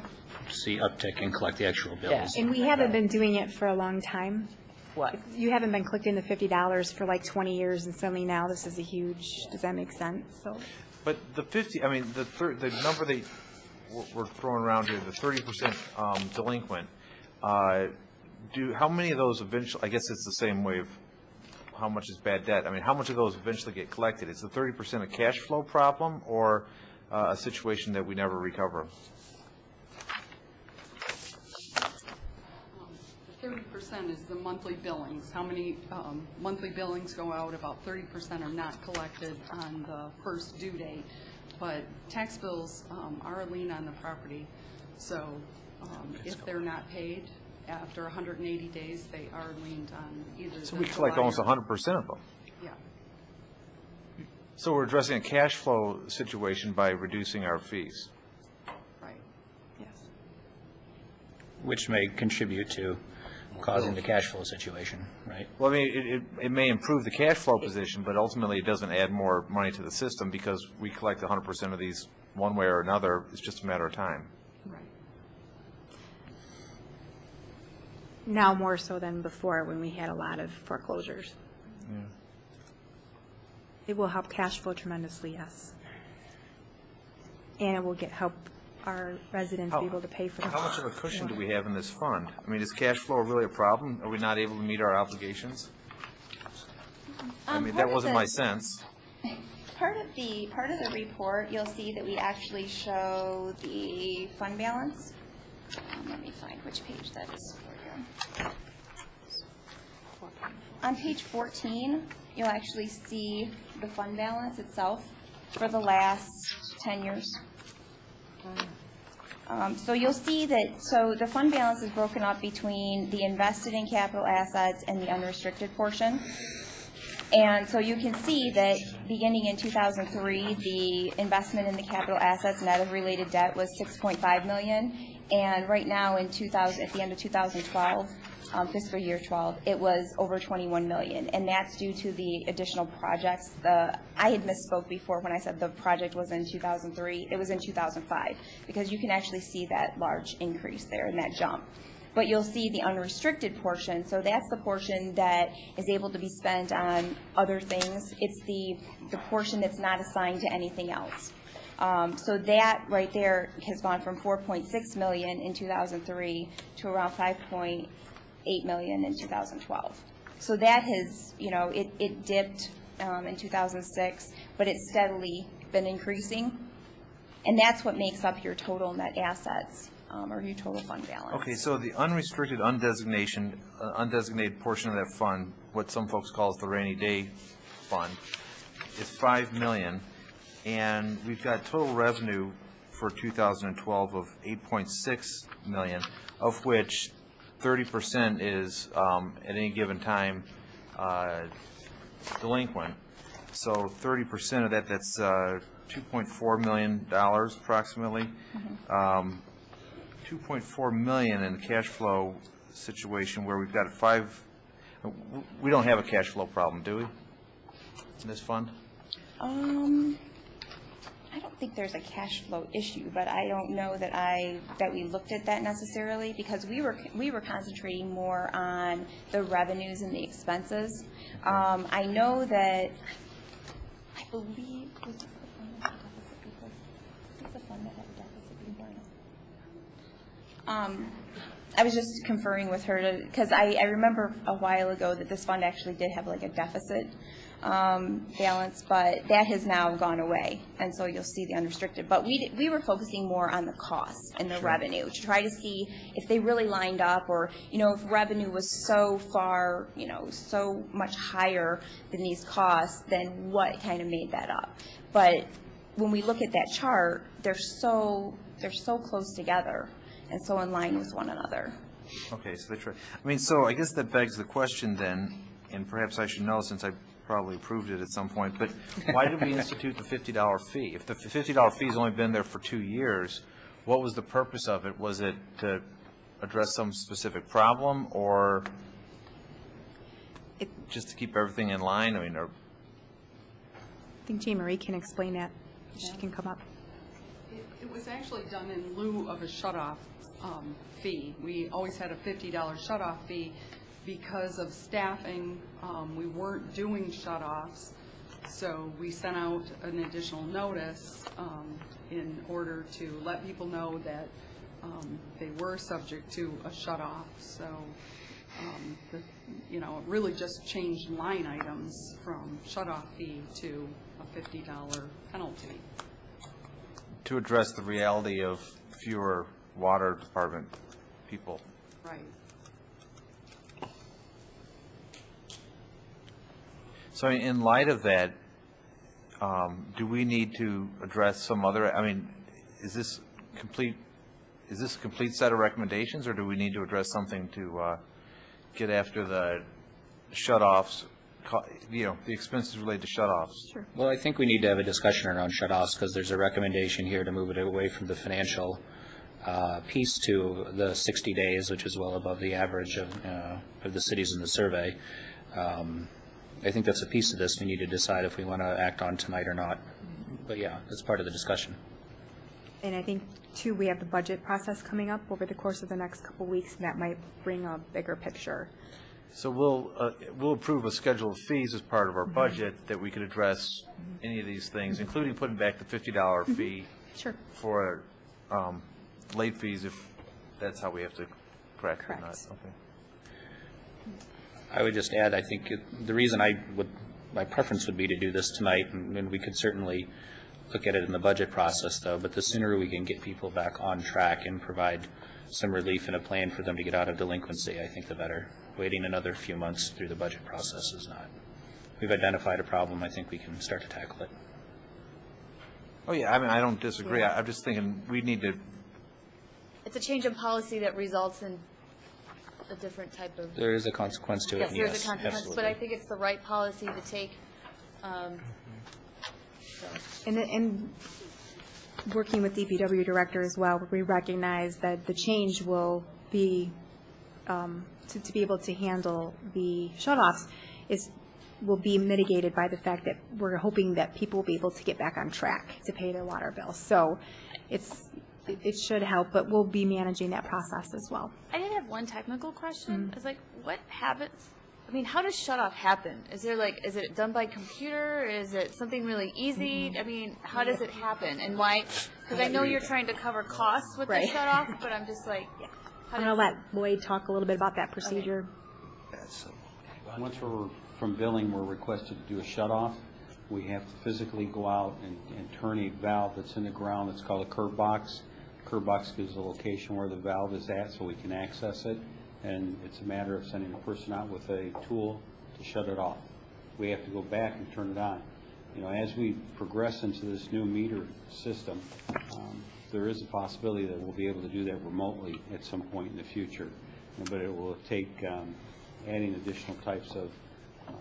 see uptick and collect the actual bills. Yeah. And we haven't been doing it for a long time. What? You haven't been collecting the $50 for like 20 years, and suddenly now this is a huge, does that make sense? So. But the 50, I mean, the number that we're throwing around here, the 30% delinquent, how many of those eventually, I guess it's the same way of how much is bad debt. I mean, how much of those eventually get collected? Is the 30% a cash flow problem or a situation that we never recover? The 30% is the monthly billings. How many monthly billings go out? About 30% are not collected on the first due date. But tax bills are a lien on the property. So if they're not paid after 180 days, they are liened on either. So we collect almost 100% of them. Yeah. So we're addressing a cash flow situation by reducing our fees. Right. Yes. Which may contribute to causing the cash flow situation, right? Well, I mean, it may improve the cash flow position, but ultimately it doesn't add more money to the system because we collect 100% of these one way or another. It's just a matter of time. Right. Now more so than before when we had a lot of foreclosures. Yeah. It will help cash flow tremendously, yes. And it will help our residents be able to pay for them. How much of a cushion do we have in this fund? I mean, is cash flow really a problem? Are we not able to meet our obligations? I mean, that wasn't my sense. Part of the report, you'll see that we actually show the fund balance. Let me find which page that is for you. On page 14, you'll actually see the fund balance itself for the last 10 years. So you'll see that, so the fund balance is broken up between the invested in capital assets and the unrestricted portion. And so you can see that beginning in 2003, the investment in the capital assets net of related debt was $6.5 million. And right now at the end of 2012, fiscal year 12, it was over $21 million. And that's due to the additional projects. I had misspoke before when I said the project was in 2003. It was in 2005 because you can actually see that large increase there and that jump. But you'll see the unrestricted portion. So that's the portion that is able to be spent on other things. It's the portion that's not assigned to anything else. So that right there has gone from $4.6 million in 2003 to around $5.8 million in 2012. So that has, it dipped in 2006, but it's steadily been increasing. And that's what makes up your total net assets. Or your total fund balance. Okay, so the unrestricted undesignated portion of that fund, what some folks call the rainy day fund, is $5 million, and we've got total revenue for 2012 of $8.6 million, of which 30% is at any given time delinquent. So 30% of that, that's $2.4 million approximately. Mm-hmm. $2.4 million in the cash flow situation where we've got we don't have a cash flow problem, do we, in this fund? I don't think there's a cash flow issue, but I don't know that we looked at that necessarily because we were concentrating more on the revenues and the expenses. I know that I believe was the fund that had a deficit before? I was just conferring with her because I remember a while ago that this fund actually did have like a deficit balance, but that has now gone away, and so you'll see the unrestricted. But we were focusing more on the costs and the revenue to try to see if they really lined up, or if revenue was so far, so much higher than these costs, then what kind of made that up. But when we look at that chart, they're so close together and so in line with one another. Okay, so that's right. I mean, so I guess that begs the question then, and perhaps I should know since I probably approved it at some point, but why did we institute the $50 fee? If the $50 fee's only been there for 2 years, what was the purpose of it? Was it to address some specific problem, or just to keep everything in line? I mean, or I think Jean Marie can explain that. She can come up. It was actually done in lieu of a shut-off fee. We always had a $50 shut-off fee because of staffing. We weren't doing shut-offs, so we sent out an additional notice in order to let people know that they were subject to a shut-off. So, it really just changed line items from shut-off fee to a $50 penalty. to address the reality of fewer water department people? Right. So in light of that, do we need to address some other, I mean, is this a complete set of recommendations, or do we need to address something to get after the shut-offs, the expenses related to shut-offs? Sure. Well, I think we need to have a discussion around shut-offs, because there's a recommendation here to move it away from the financial piece to the 60 days, which is well above the average of the cities in the survey. I think that's a piece of this we need to decide if we want to act on tonight or not. But yeah, that's part of the discussion. And I think, too, we have the budget process coming up over the course of the next couple weeks, and that might bring a bigger picture. So we'll approve a schedule of fees as part of our budget that we could address any of these things, including putting back the $50 fee Sure. for late fees, if that's how we have to correct it or not. Okay. I would just add, I think the reason my preference would be to do this tonight, and we could certainly look at it in the budget process, though, but the sooner we can get people back on track and provide some relief and a plan for them to get out of delinquency, I think the better. Waiting another few months through the budget process is not. We've identified a problem. I think we can start to tackle it. Oh, yeah, I mean, I don't disagree. I'm just thinking we need to. It's a change in policy that results in a different type of. There is a consequence to it. Yes, there's a consequence, absolutely. but I think it's the right policy to take. And working with DPW director as well, we recognize that the change will be, to be able to handle the shut-offs will be mitigated by the fact that we're hoping that people will be able to get back on track to pay their water bills. So it should help, but we'll be managing that process as well. I did have one technical question. It's like, what happens? I mean, how does shut-off happen? Is it done by computer? Is it something really easy? I mean, how does it happen? And why? Because I know you're trying to cover costs with the shut-off, but I'm just like, I'm going to let Lloyd talk a little bit about that procedure. Once from billing, we're requested to do a shut-off. We have to physically go out and turn a valve that's in the ground. It's called a curb box. Curb box gives the location where the valve is at so we can access it. And it's a matter of sending a person out with a tool to shut it off. We have to go back and turn it on. As we progress into this new meter system, there is a possibility that we'll be able to do that remotely at some point in the future. But it will take adding additional types of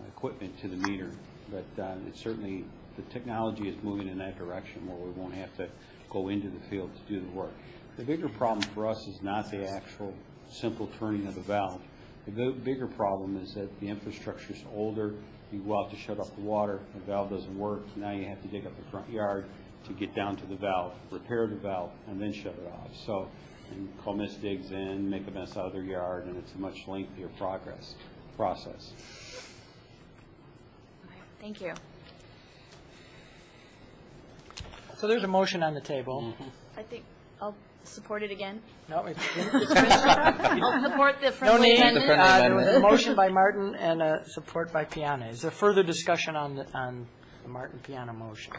equipment to the meter. But it's certainly, the technology is moving in that direction where we won't have to go into the field to do the work. The bigger problem for us is not the actual simple turning of the valve. The bigger problem is that the infrastructure is older. You go out to shut off the water, the valve doesn't work. Now you have to dig up the front yard to get down to the valve, repair the valve, and then shut it off. So, and Comis digs in, make a mess out of their yard, and it's a much lengthier process. thank you. So there's a motion on the table. I think I'll support it again? No, it's I'll support the no friendly need. amendment. There was a motion by Martin and a support by Piana. Is there further discussion on the Martin Piana motion?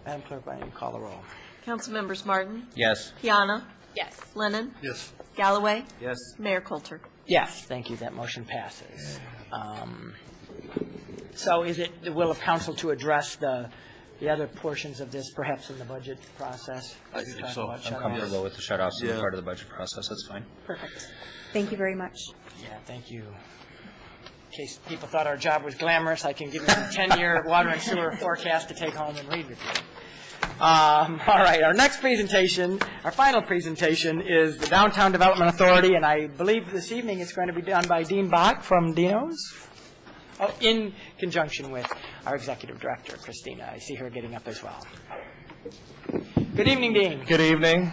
Madam Clerk, why don't you call the roll? Councilmembers Martin, Yes. Piana, Yes. Lennon, Yes. Galloway, Yes. Mayor Coulter. Yes, thank you. That motion passes. So is it the will of council to address the other portions of this, perhaps in the budget process? I think so. I'm comfortable with the shutoffs as part of the budget process. That's fine. Perfect. Thank you very much. Yeah, thank you. In case people thought our job was glamorous, I can give you some 10-year water and sewer forecast to take home and read with you. All right, our next presentation, our final presentation, is the Downtown Development Authority, and I believe this evening it's going to be done by Dean Bach from Dino's, in conjunction with our Executive Director, Christina. I see her getting up as well. Good evening, Dean. Good evening.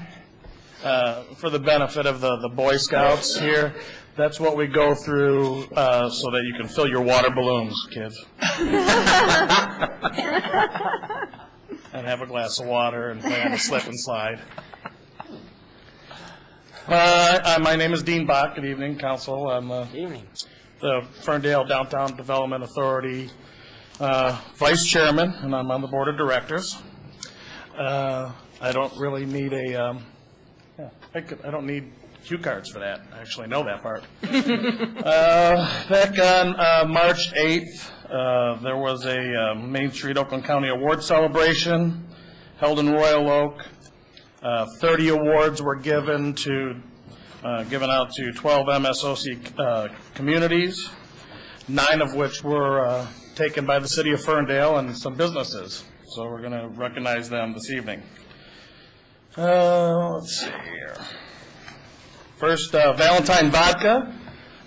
For the benefit of the Boy Scouts here, that's what we go through so that you can fill your water balloons, kids. And have a glass of water and play on the slip and slide. My name is Dean Bach. Good evening, Council. I'm the Ferndale Downtown Development Authority Vice Chairman, and I'm on the Board of Directors. I don't really need I don't need cue cards for that. I actually know that part. Back on March 8th, there was a Main Street Oakland County Award celebration held in Royal Oak. 30 awards were given out to 12 MSOC communities, 9 of which were taken by the city of Ferndale and some businesses. So we're going to recognize them this evening. Let's see here. First, Valentine Vodka.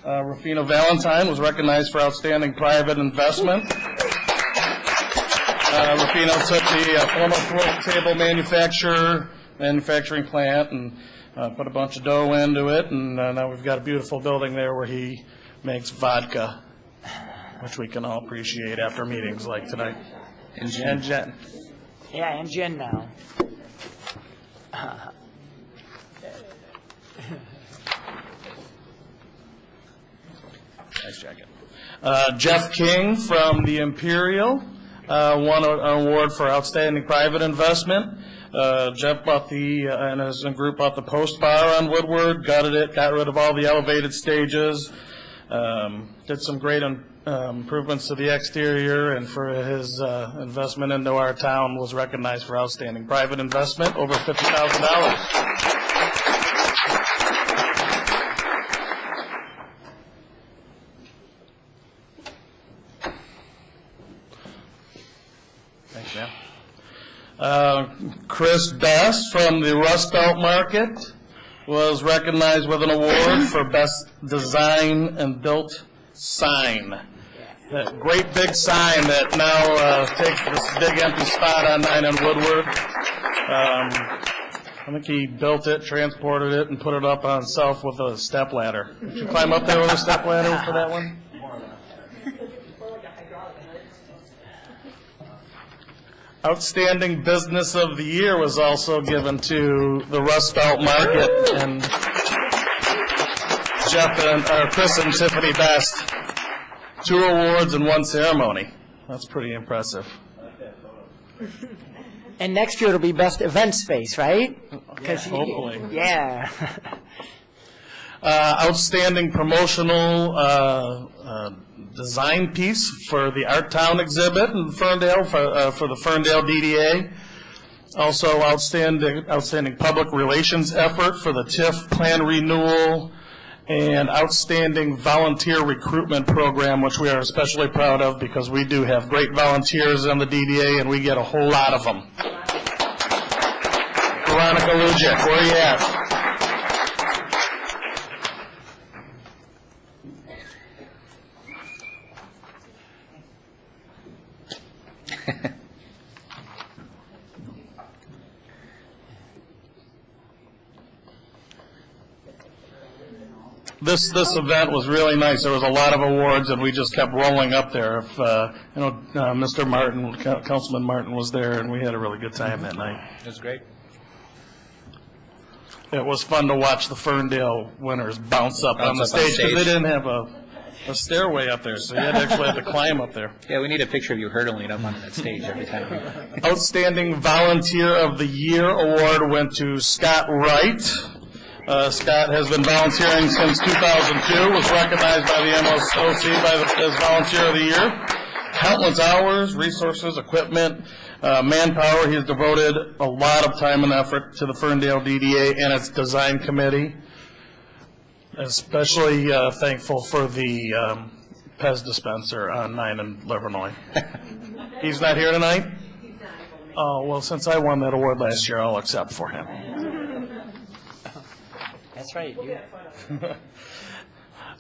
Rufino Valentine was recognized for outstanding private investment. Rufino took the former float table manufacturing plant and put a bunch of dough into it, and now we've got a beautiful building there where he makes vodka, which we can all appreciate after meetings like tonight. And gin. And gin. Yeah, and gin now. Nice jacket. Jeff King from the Imperial won an award for outstanding private investment. Jeff bought and his group bought the Post Bar on Woodward, gutted it, got rid of all the elevated stages, did some great improvements to the exterior, and for his investment into our town was recognized for outstanding private investment, over $50,000. Chris Best from the Rust Belt Market was recognized with an award for Best Design and Built Sign. That great big sign that now takes this big empty spot on 9 and Woodward. I think he built it, transported it, and put it up on himself with a step ladder. Did you climb up there with a step ladder for that one? Outstanding Business of the Year was also given to the Rust Belt Market, and Chris and Tiffany Best. 2 awards in 1 ceremony. That's pretty impressive. And next year it'll be Best Event Space, right? Yeah, hopefully. Yeah. Outstanding Promotional Design Piece for the Art Town exhibit in Ferndale for the Ferndale DDA. Also outstanding public relations effort for the TIF plan renewal, and outstanding volunteer recruitment program, which we are especially proud of because we do have great volunteers on the DDA and we get a whole lot of them. Veronica Lujic, where are you at? This event was really nice. There was a lot of awards, and we just kept rolling up there. Mr. Martin, Councilman Martin was there, and we had a really good time that night. It was great. it was fun to watch the Ferndale winners bounce up on the Bounce up on stage, because stage. they didn't have a stairway up there, so you had to actually have to climb up there. Yeah, we need a picture of you hurdling up onto that stage every time. Outstanding Volunteer of the Year award went to Scott Wright. Scott has been volunteering since 2002, was recognized by the MSOC as Volunteer of the Year. Countless hours, resources, equipment, manpower. He has devoted a lot of time and effort to the Ferndale DDA and its design committee. Especially thankful for the Pez dispenser on 9 in Livernois. He's not here tonight? Oh, well, since I won that award last year, I'll accept for him. That's right.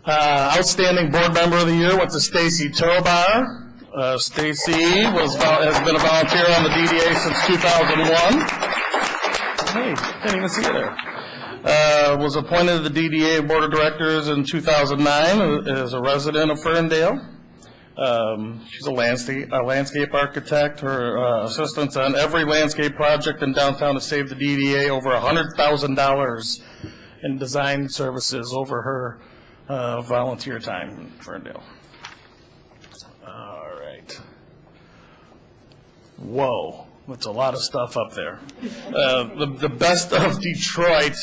Outstanding Board Member of the Year went to Stacy Tobar. Stacy has been a volunteer on the DDA since 2001. Hey, didn't even see you there. Was appointed to the DDA Board of Directors in 2009 as a resident of Ferndale. She's a landscape architect. Her assistance on every landscape project in downtown has saved the DDA over $100,000 in design services over her volunteer time in Ferndale. All right. Whoa. That's a lot of stuff up there. The Best of Detroit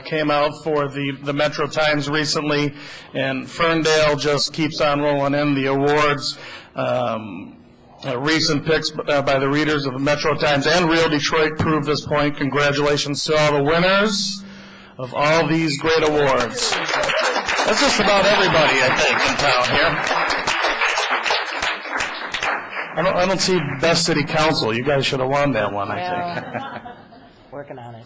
came out for the Metro Times recently, and Ferndale just keeps on rolling in the awards. Recent picks by the readers of the Metro Times and Real Detroit prove this point. Congratulations to all the winners of all these great awards. That's just about everybody, I think, in town here. I don't see Best City Council. You guys should have won that one, I think. Working on it.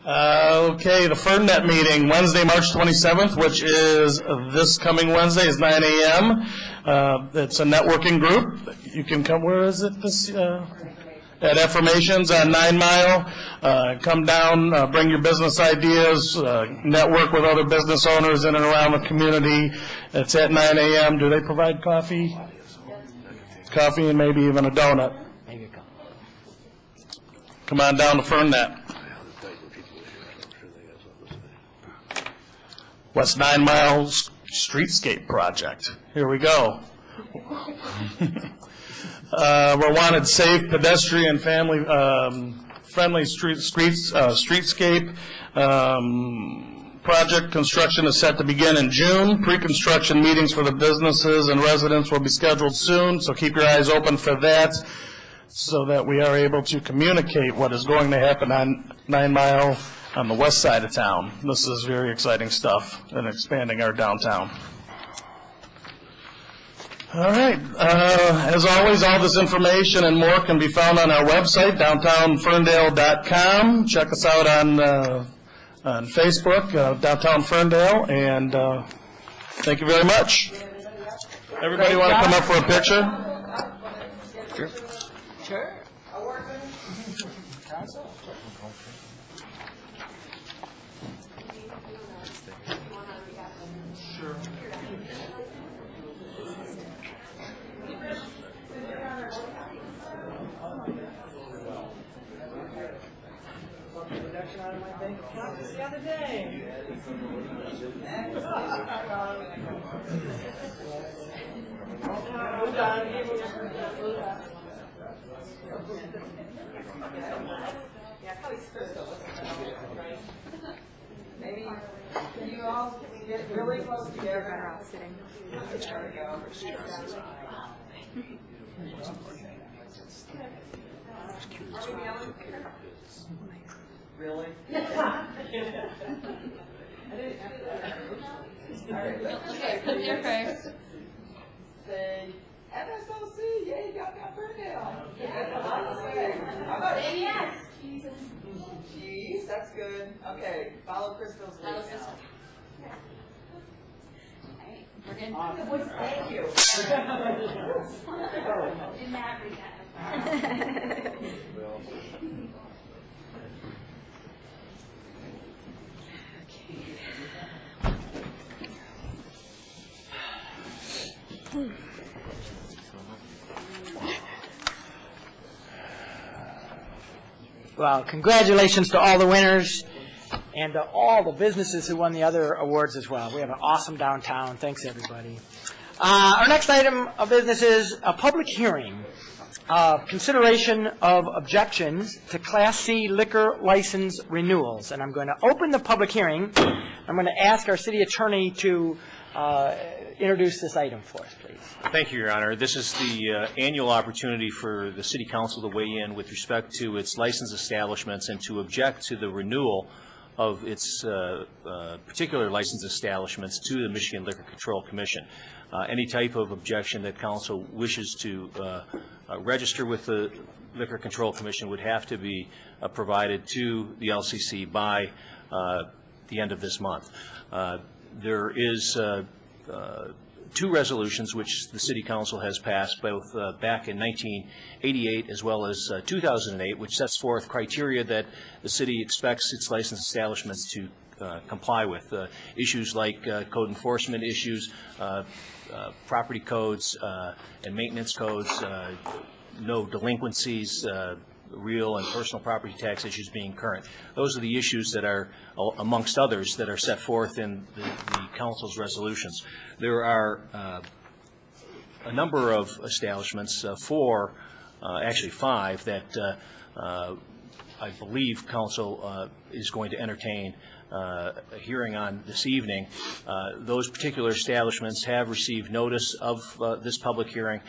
Okay, the FernNet meeting, Wednesday, March 27th, which is this coming Wednesday, is 9 a.m. It's a networking group. You can come, where is it? At Affirmations on 9 Mile. Come down, bring your business ideas, network with other business owners in and around the community. It's at 9 a.m. Do they provide coffee? Coffee and maybe even a donut. Maybe a couple. Come on down to FernNet. West 9 Mile Streetscape Project. Here we go. We're wanted safe, pedestrian, family friendly streetscape. Project construction is set to begin in June. Pre-construction meetings for the businesses and residents will be scheduled soon, so keep your eyes open for that so that we are able to communicate what is going to happen on 9 Mile on the west side of town. This is very exciting stuff and expanding our downtown. All right. As always, all this information and more can be found on our website, downtownferndale.com. Check us out on Facebook, Downtown Ferndale, and thank you very much. Everybody want to come up for a picture? Sure. Sure. The other day. Maybe you all get really close together. Sitting. Really? All right, Put your face. Say, MSOC, yeah, you got Ferndale. That's a lot to say. How about yes? Cheese, that's good. Okay, follow Crystal's lead now. We're good. Thank you. In that regard. Well, congratulations to all the winners and to all the businesses who won the other awards as well. We have an awesome downtown. Thanks, everybody. Our next item of business is a public hearing. Consideration of objections to Class C liquor license renewals. And I'm going to open the public hearing. I'm going to ask our city attorney to introduce this item for us, please. Thank you, Your Honor. This is the annual opportunity for the City Council to weigh in with respect to its licensed establishments and to object to the renewal of its particular licensed establishments to the Michigan Liquor Control Commission. Any type of objection that Council wishes to register with the Liquor Control Commission would have to be provided to the LCC by the end of this month. There is two resolutions which the City Council has passed, both back in 1988 as well as 2008, which sets forth criteria that the city expects its licensed establishments to comply with. Issues like code enforcement issues, property codes and maintenance codes, no delinquencies, real and personal property tax issues being current. Those are the issues that are, amongst others, that are set forth in the Council's resolutions. There are a number of establishments, actually five, that I believe Council is going to entertain a hearing on this evening. Those particular establishments have received notice of this public hearing.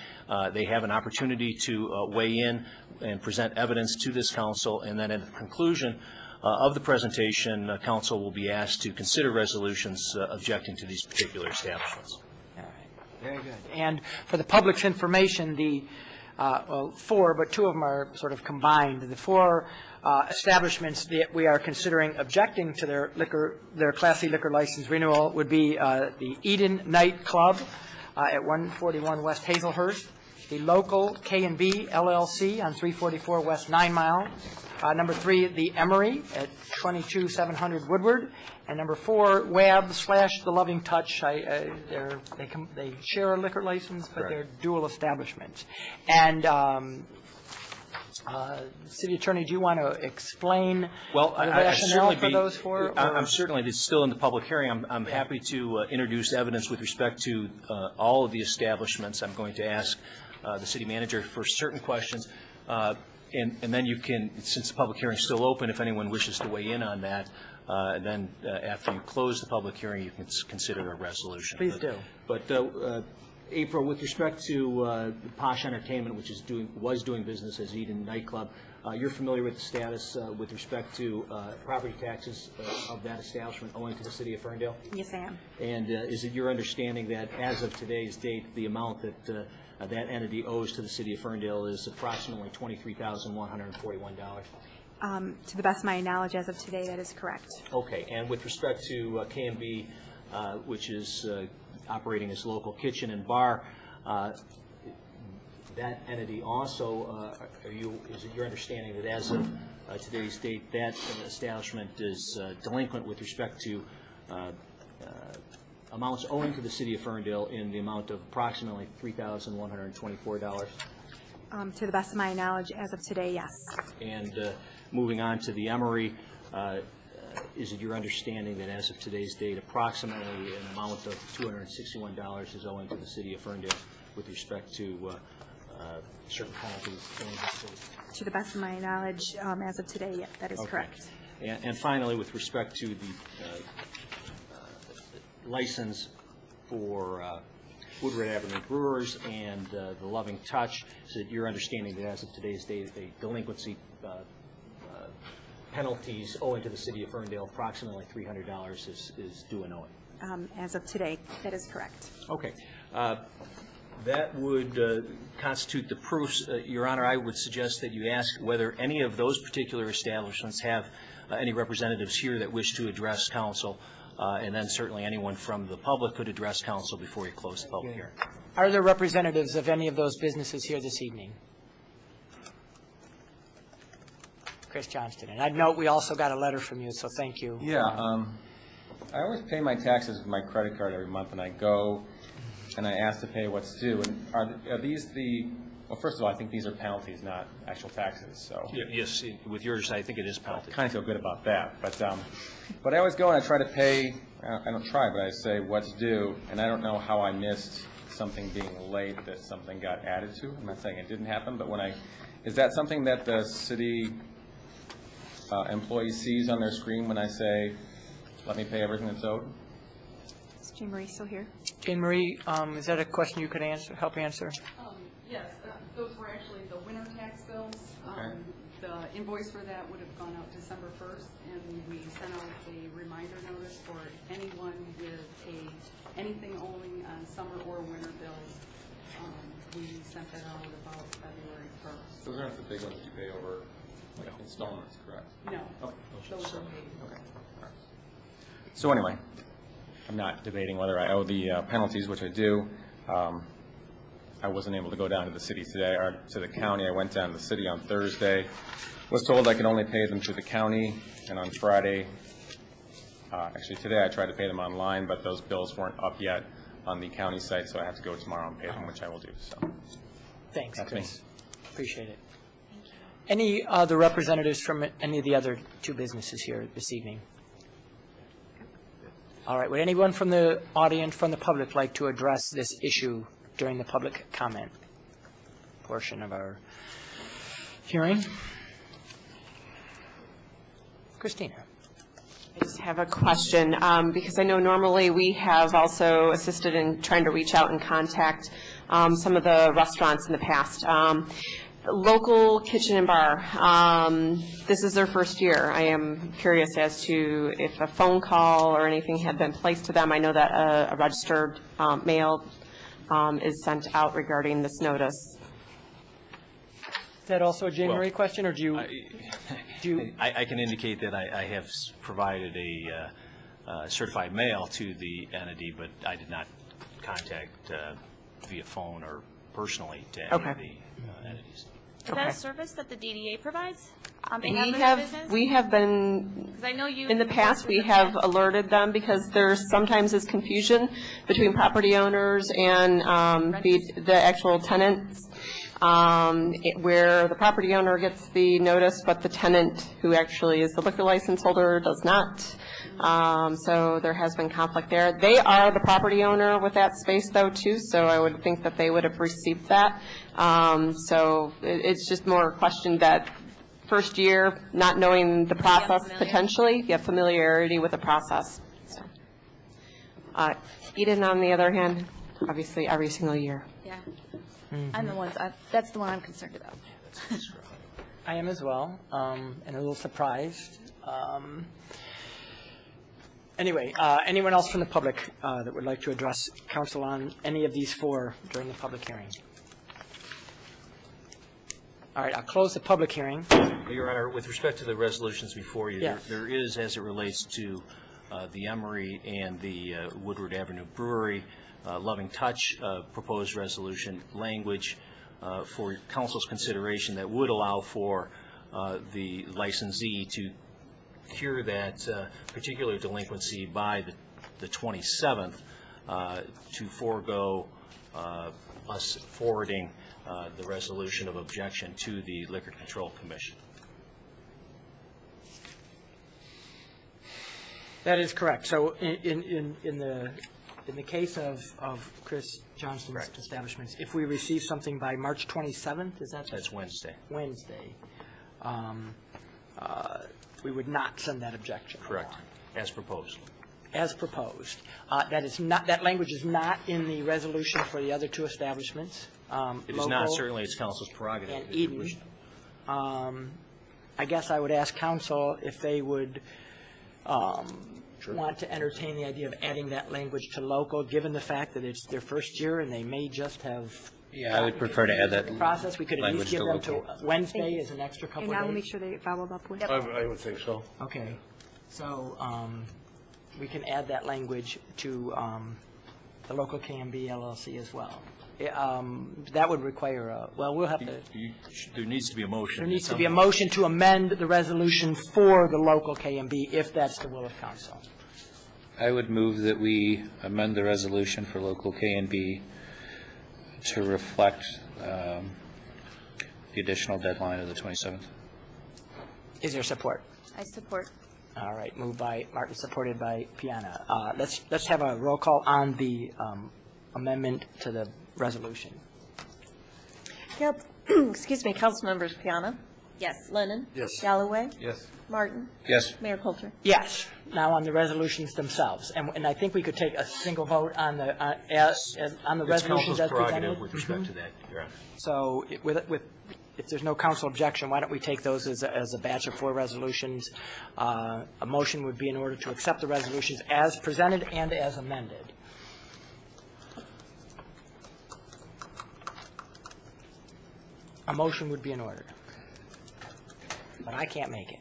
They have an opportunity to weigh in and present evidence to this Council, and then at the conclusion of the presentation, Council will be asked to consider resolutions objecting to these particular establishments. All right. Very good. And for the public's information, the well, four, but two of them are sort of combined. The four establishments that we are considering objecting to their Class C liquor license renewal would be the Eden Night Club at 141 West Hazelhurst, the local K&B LLC on 344 West 9 Mile, number 3, the Emery at 22700 Woodward, and number 4, Wab/The Loving Touch. They share a liquor license, but they're dual establishments. And City Attorney, do you want to explain the rationale for those four? I'm certainly, it's still in the public hearing. I'm happy to introduce evidence with respect to all of the establishments. I'm going to ask the city manager for certain questions. And then you can, since the public hearing is still open, if anyone wishes to weigh in on that, then after you close the public hearing, you can consider a resolution. Please do. But April, with respect to Posh Entertainment, which was doing business as Eden Nightclub, you're familiar with the status with respect to property taxes of that establishment owing to the city of Ferndale? Yes, I am. And is it your understanding that as of today's date, the amount that that entity owes to the city of Ferndale is approximately $23,141? To the best of my knowledge, as of today, that is correct. Okay. And with respect to K&B, which is operating as local kitchen and bar, that entity also, is it your understanding that as of today's date, that establishment is delinquent with respect to amounts owing to the city of Ferndale in the amount of approximately $3,124? To the best of my knowledge, as of today, yes. And moving on to the Emery, is it your understanding that as of today's date, approximately an amount of $261 is owing to the city of Ferndale with respect to certain penalties owing to the city? To the best of my knowledge, as of today, yeah, that is correct. And finally, with respect to the license for Woodward Avenue Brewers and the Loving Touch, is it your understanding that as of today's date, the delinquency penalties owing to the city of Ferndale, approximately $300 is due and owing? As of today, that is correct. Okay. That would constitute the proofs. Your Honor, I would suggest that you ask whether any of those particular establishments have any representatives here that wish to address council, and then certainly anyone from the public could address council before you close the public hearing. Are there representatives of any of those businesses here this evening? Chris Johnston. And I'd note we also got a letter from you, so thank you. Yeah. I always pay my taxes with my credit card every month, and I go and I ask to pay what's due. And are these the well, first of all, I think these are penalties, not actual taxes, so. Yes, with yours, I think it is penalty. I kind of feel good about that, but I always go and I try to pay, I don't try, but I say what's due, and I don't know how I missed something being late that something got added to. I'm not saying it didn't happen, but is that something that the city employee sees on their screen when I say, let me pay everything that's owed? Is Jane Marie still here? Jane Marie, is that a question you could help answer? Yes, those were actually the winter tax bills. Okay. The invoice for that would have gone out December 1st, and we sent out a reminder notice for anyone with anything owing on summer or winter bills. We sent that out about February 1st. Those aren't the big ones you pay over installments, correct? No, Okay. those are paid. Okay. All right. So anyway, I'm not debating whether I owe the penalties, which I do. I wasn't able to go down to the city today, or to the county. I went down to the city on Thursday. Was told I could only pay them through the county, and on Friday, actually today I tried to pay them online, but those bills weren't up yet on the county site, so I have to go tomorrow and pay them, which I will do. So, Thanks, that's Chris. me. Appreciate it. Any other representatives from any of the other two businesses here this evening? All right, would anyone from the audience, from the public, like to address this issue during the public comment portion of our hearing? Christina. I just have a question, because I know normally we have also assisted in trying to reach out and contact some of the restaurants in the past. Local Kitchen and Bar, this is their first year. I am curious as to if a phone call or anything had been placed to them. I know that a registered mail is sent out regarding this notice. Is that also a Jane Marie question, or do you? I can indicate that I have provided a certified mail to the entity, but I did not contact via phone or personally to any of the entities. Is that a service that the DDA provides on We behalf of the business? have been, 'Cause I know you. in the past, we have alerted them because there sometimes is confusion between property owners and the actual tenants, where the property owner gets the notice, but the tenant, who actually is the liquor license holder, does not. So there has been conflict there. They are the property owner with that space, though, too, so I would think that they would have received that. So it's just more a question that first year, not knowing the process potentially, you have familiarity with the process. So. Eden, on the other hand, obviously every single year. Yeah. I'm the one, that's the one I'm concerned about. I am as well, and a little surprised. Anyway, anyone else from the public that would like to address council on any of these four during the public hearing? All right, I'll close the public hearing. Your Honor, with respect to the resolutions before you, Yes. there is, as it relates to the Emery and the Woodward Avenue Brewery, Loving Touch proposed resolution language for council's consideration that would allow for the licensee to cure that particular delinquency by the 27th to forego us forwarding the resolution of objection to the Liquor Control Commission. That is correct. So in the case of Chris Johnston's establishments, if we receive something by March 27th, is that? That's Wednesday. Wednesday. We would not send that objection. Correct. As proposed. As proposed. That language is not in the resolution for the other two establishments. It is not. Certainly, it's council's prerogative. And Eden. I guess I would ask council if they would want to entertain the idea of adding that language to local, given the fact that it's their first year and they may just have. Yeah, I would prefer to add that process. We could at least give them local. to Wednesday as an extra couple of days. And I'll make sure they get followed up with. I would think so. Okay. So we can add that language to the local KMB LLC as well. That would require we'll have to. There needs to be a motion. There needs to be a motion to amend the resolution for the local KMB if that's the will of council. I would move that we amend the resolution for local K and B to reflect the additional deadline of the 27th. Is there support? I support. All right, moved by Martin, supported by Piana. Let's have a roll call on the amendment to the resolution. Yep. Excuse me, Councilmembers Piana? Yes. Lennon? Yes. Galloway? Yes. Martin? Yes. Mayor Coulter? Yes. Now on the resolutions themselves, and I think we could take a single vote on the on the It's resolutions council's as presented. prerogative with respect to that, Your Honor. So if there's no council objection, why don't we take those as a batch of 4 resolutions? A motion would be in order to accept the resolutions as presented and as amended. A motion would be in order. But I can't make it.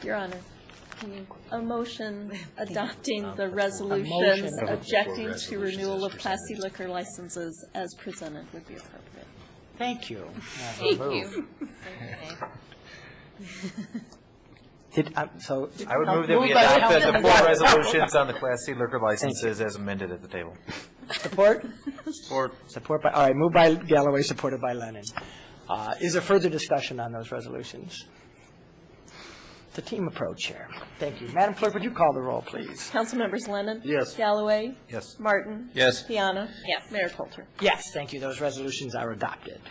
Your Honor, a motion adopting the resolutions motion. objecting to renewal of Class C liquor licenses as presented would be appropriate. Thank you. Thank you. I would move that we adopt the 4 resolutions on the Class C liquor licenses as amended at the table. Support? Support by, all right, moved by Galloway, supported by Lennon. Is there further discussion on those resolutions? The team approach here. Thank you. Madam Clerk, would you call the roll, please? Councilmembers Lennon? Yes. Galloway? Yes. Martin? Yes. Piana? Yes. Mayor Coulter? Yes, thank you. Those resolutions are adopted.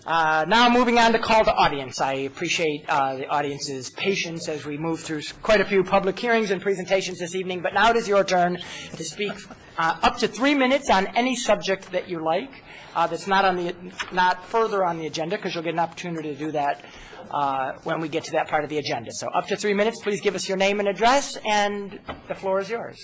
Now moving on to call to audience. I appreciate the audience's patience as we move through quite a few public hearings and presentations this evening, but now it is your turn to speak up to 3 minutes on any subject that you like that's not further on the agenda, because you'll get an opportunity to do that when we get to that part of the agenda. So up to 3 minutes, please give us your name and address, and the floor is yours.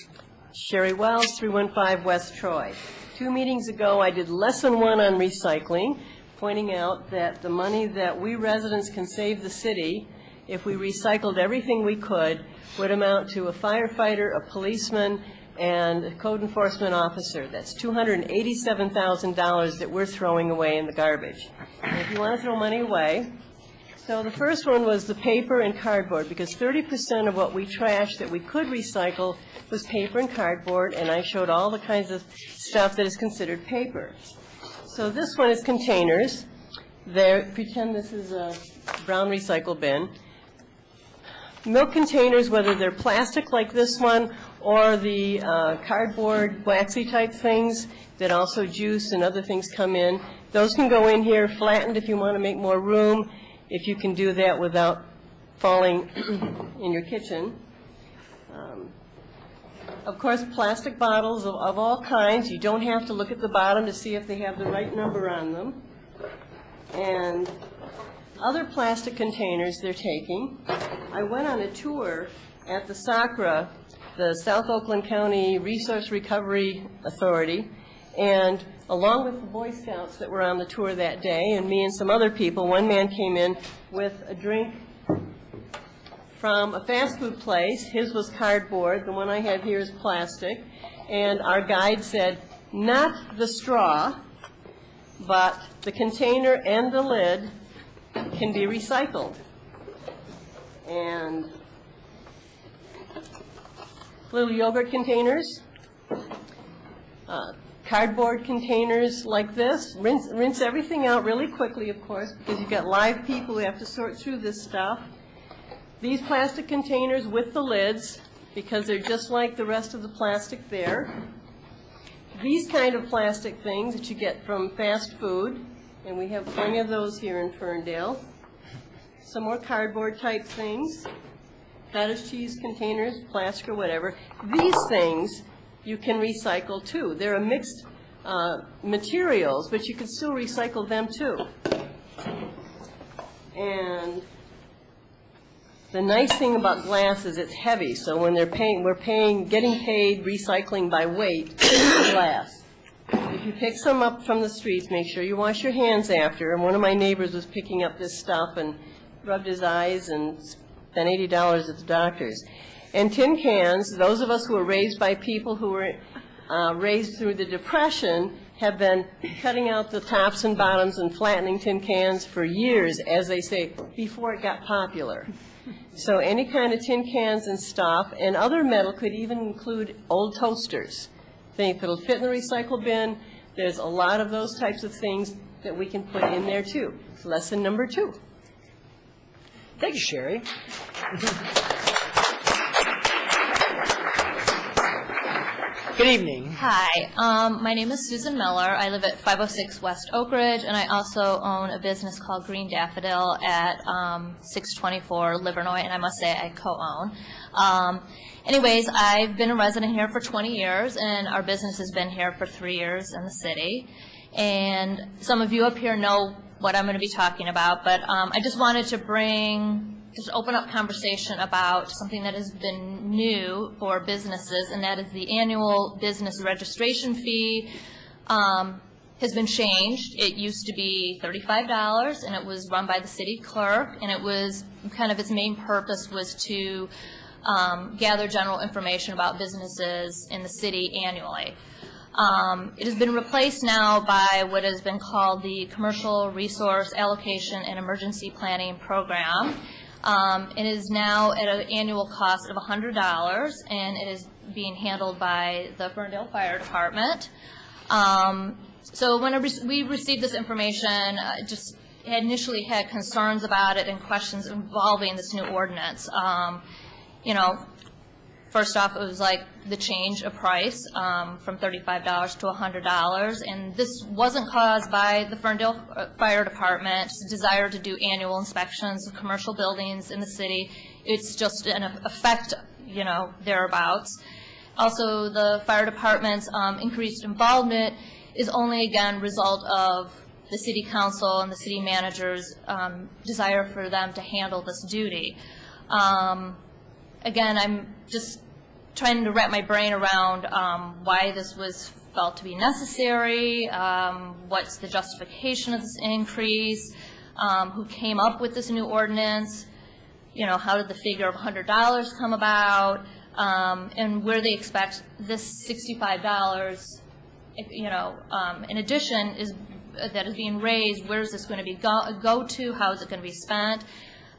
Sherry Wells, 315 West Troy. 2 meetings ago, I did lesson 1 on recycling, pointing out that the money that we residents can save the city if we recycled everything we could would amount to a firefighter, a policeman, and a code enforcement officer. That's $287,000 that we're throwing away in the garbage. And if you want to throw money away, so the first one was the paper and cardboard, because 30% of what we trashed that we could recycle was paper and cardboard, and I showed all the kinds of stuff that is considered paper. So this one is containers. Pretend this is a brown recycle bin. Milk containers, whether they're plastic like this one or the cardboard waxy type things that also juice and other things come in, those can go in here flattened if you want to make more room, if you can do that without falling in your kitchen. Of course, plastic bottles of all kinds. You don't have to look at the bottom to see if they have the right number on them. And other plastic containers they're taking. I went on a tour at the SACRA, the South Oakland County Resource Recovery Authority, and along with the Boy Scouts that were on the tour that day, and me and some other people, one man came in with a drink from a fast food place. His was cardboard. The one I have here is plastic. And our guide said, not the straw, but the container and the lid can be recycled. And little yogurt containers, cardboard containers like this. Rinse everything out really quickly, of course, because you've got live people who have to sort through this stuff. These plastic containers with the lids, because they're just like the rest of the plastic there. These kind of plastic things that you get from fast food, and we have plenty of those here in Ferndale. Some more cardboard type things, cottage cheese containers, plastic or whatever. These things you can recycle too. They're a mixed materials, but you can still recycle them too. And the nice thing about glass is it's heavy, so when we're getting paid recycling by weight in glass. If you pick some up from the streets, make sure you wash your hands after. And one of my neighbors was picking up this stuff and rubbed his eyes and spent $80 at the doctor's. And tin cans, those of us who were raised by people who were raised through the Depression, have been cutting out the tops and bottoms and flattening tin cans for years, as they say, before it got popular. So any kind of tin cans and stuff, and other metal could even include old toasters. Think it'll fit in the recycle bin. There's a lot of those types of things that we can put in there too. Lesson number 2. Thank you, Sherry. Good evening. Hi, my name is Susan Miller. I live at 506 West Oak Ridge, and I also own a business called Green Daffodil at 624 Livernois, and I must say I co-own. Anyways, I've been a resident here for 20 years, and our business has been here for 3 years in the city. And some of you up here know what I'm going to be talking about, but I just wanted to just open up conversation about something that has been new for businesses, and that is the annual business registration fee has been changed. It used to be $35, and it was run by the city clerk, and it was kind of its main purpose was to gather general information about businesses in the city annually. It has been replaced now by what has been called the Commercial Resource Allocation and Emergency Planning Program. It is now at an annual cost of $100, and it is being handled by the Ferndale Fire Department. So when we received this information, just initially had concerns about it and questions involving this new ordinance. You know, first off, it was like the change of price from $35 to $100, and this wasn't caused by the Ferndale Fire Department's desire to do annual inspections of commercial buildings in the city. It's just an effect, you know, thereabouts. Also, the fire department's increased involvement is only, again, result of the city council and the city manager's desire for them to handle this duty. Again, I'm just trying to wrap my brain around why this was felt to be necessary, what's the justification of this increase, who came up with this new ordinance, you know, how did the figure of $100 come about, and where they expect this $65, you know, in addition that is being raised, where is this going to be go to, how is it going to be spent.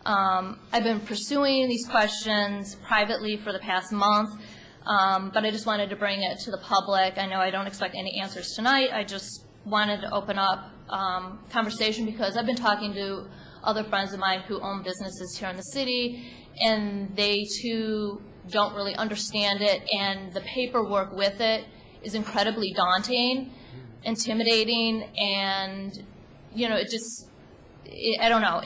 I've been pursuing these questions privately for the past month, but I just wanted to bring it to the public. I know I don't expect any answers tonight. I just wanted to open up conversation because I've been talking to other friends of mine who own businesses here in the city, and they too don't really understand it, and the paperwork with it is incredibly daunting, intimidating, and, you know, I don't know,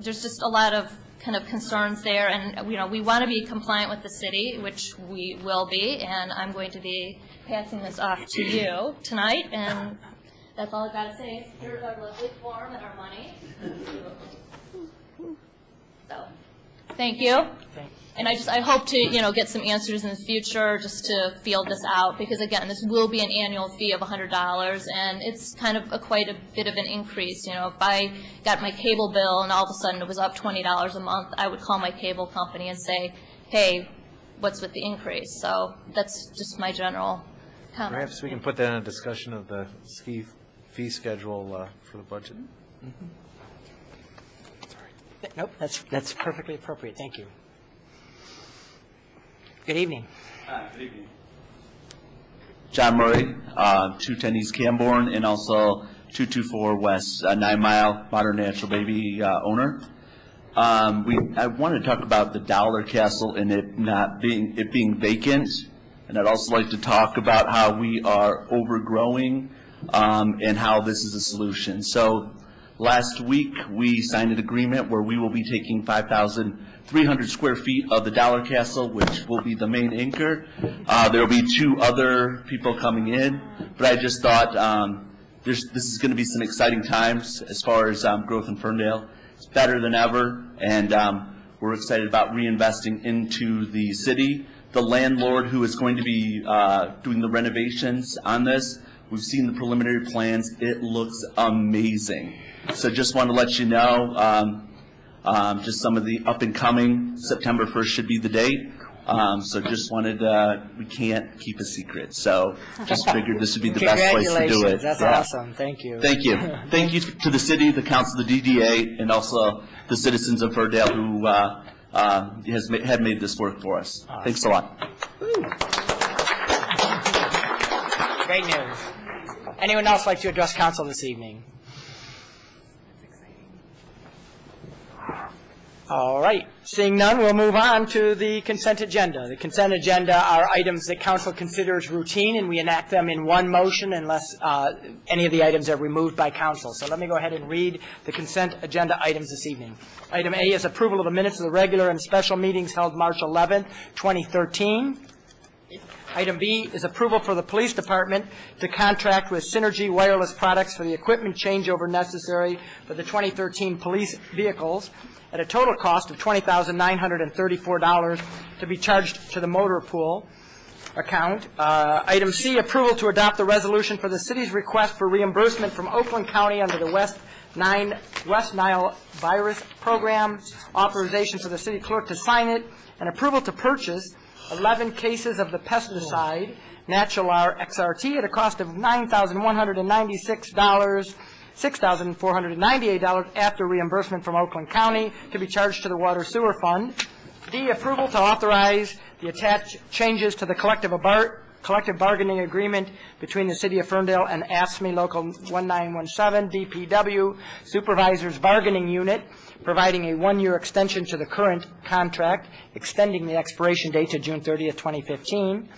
there's just a lot of kind of concerns there, and, you know, we want to be compliant with the city, which we will be, and I'm going to be passing this off to you tonight, and that's all I've got to say. Here's our lovely form and our money. So, thank you. And I hope to, you know, get some answers in the future just to field this out, because again, this will be an annual fee of $100, and it's kind of quite a bit of an increase. You know, if I got my cable bill and all of a sudden it was up $20 a month, I would call my cable company and say, hey, what's with the increase? So that's just my general comment. Perhaps we can put that in a discussion of the fee schedule for the budget. Mm-hmm. Sorry. Nope, that's perfectly appropriate. Thank you. Good evening. Good evening. John Murray, 210 East Camborne, and also 224 West 9 Mile, Modern Natural Baby owner. I wanted to talk about the Dollar Castle and it being vacant, and I'd also like to talk about how we are overgrowing and how this is a solution. So last week we signed an agreement where we will be taking 5,300 square feet of the Dollar Castle, which will be the main anchor. There will be 2 other people coming in, but I just thought this is going to be some exciting times as far as growth in Ferndale. It's better than ever, and we're excited about reinvesting into the city. The landlord who is going to be doing the renovations on this, we've seen the preliminary plans. It looks amazing. So just want to let you know, just some of the up and coming. September 1st should be the date. So just wanted, we can't keep a secret, so just figured this would be the best place to do it. Congratulations, that's Yeah. awesome, thank you. Thank you. Thank you to the city, the council, the DDA, and also the citizens of Ferndale who have made this work for us. Thanks a lot. Great news. Anyone else like to address council this evening? All right, seeing none, we'll move on to the consent agenda. The consent agenda are items that council considers routine, and we enact them in one motion unless any of the items are removed by council. So let me go ahead and read the consent agenda items this evening. Item A is approval of the minutes of the regular and special meetings held March 11th, 2013. Item B is approval for the police department to contract with Synergy Wireless Products for the equipment changeover necessary for the 2013 police vehicles at a total cost of $20,934 to be charged to the motor pool account. Item C, approval to adopt the resolution for the city's request for reimbursement from Oakland County under the West Nile Virus Program, authorization for the city clerk to sign it, and approval to purchase 11 cases of the pesticide Natular XRT at a cost of $9,196. $6,498 after reimbursement from Oakland County to be charged to the Water Sewer Fund. D, approval to authorize the attached changes to the collective bargaining agreement between the City of Ferndale and AFSCME Local 1917 DPW Supervisors Bargaining Unit, providing a one-year extension to the current contract, extending the expiration date to June 30th, 2015.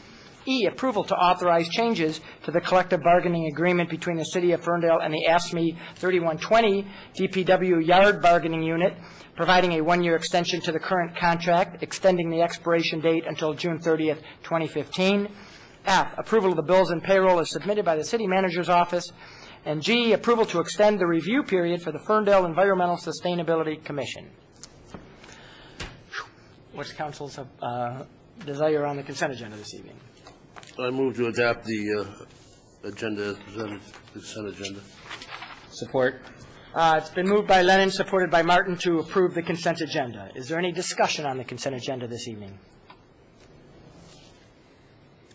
E, approval to authorize changes to the collective bargaining agreement between the City of Ferndale and the AFSCME 3120 DPW Yard Bargaining Unit, providing a one-year extension to the current contract, extending the expiration date until June 30th, 2015. F, approval of the bills and payroll as submitted by the City Manager's Office. And G, approval to extend the review period for the Ferndale Environmental Sustainability Commission. What's council's desire on the consent agenda this evening? I move to adopt the agenda as presented, the consent agenda. Support. It's been moved by Lennon, supported by Martin, to approve the consent agenda. Is there any discussion on the consent agenda this evening?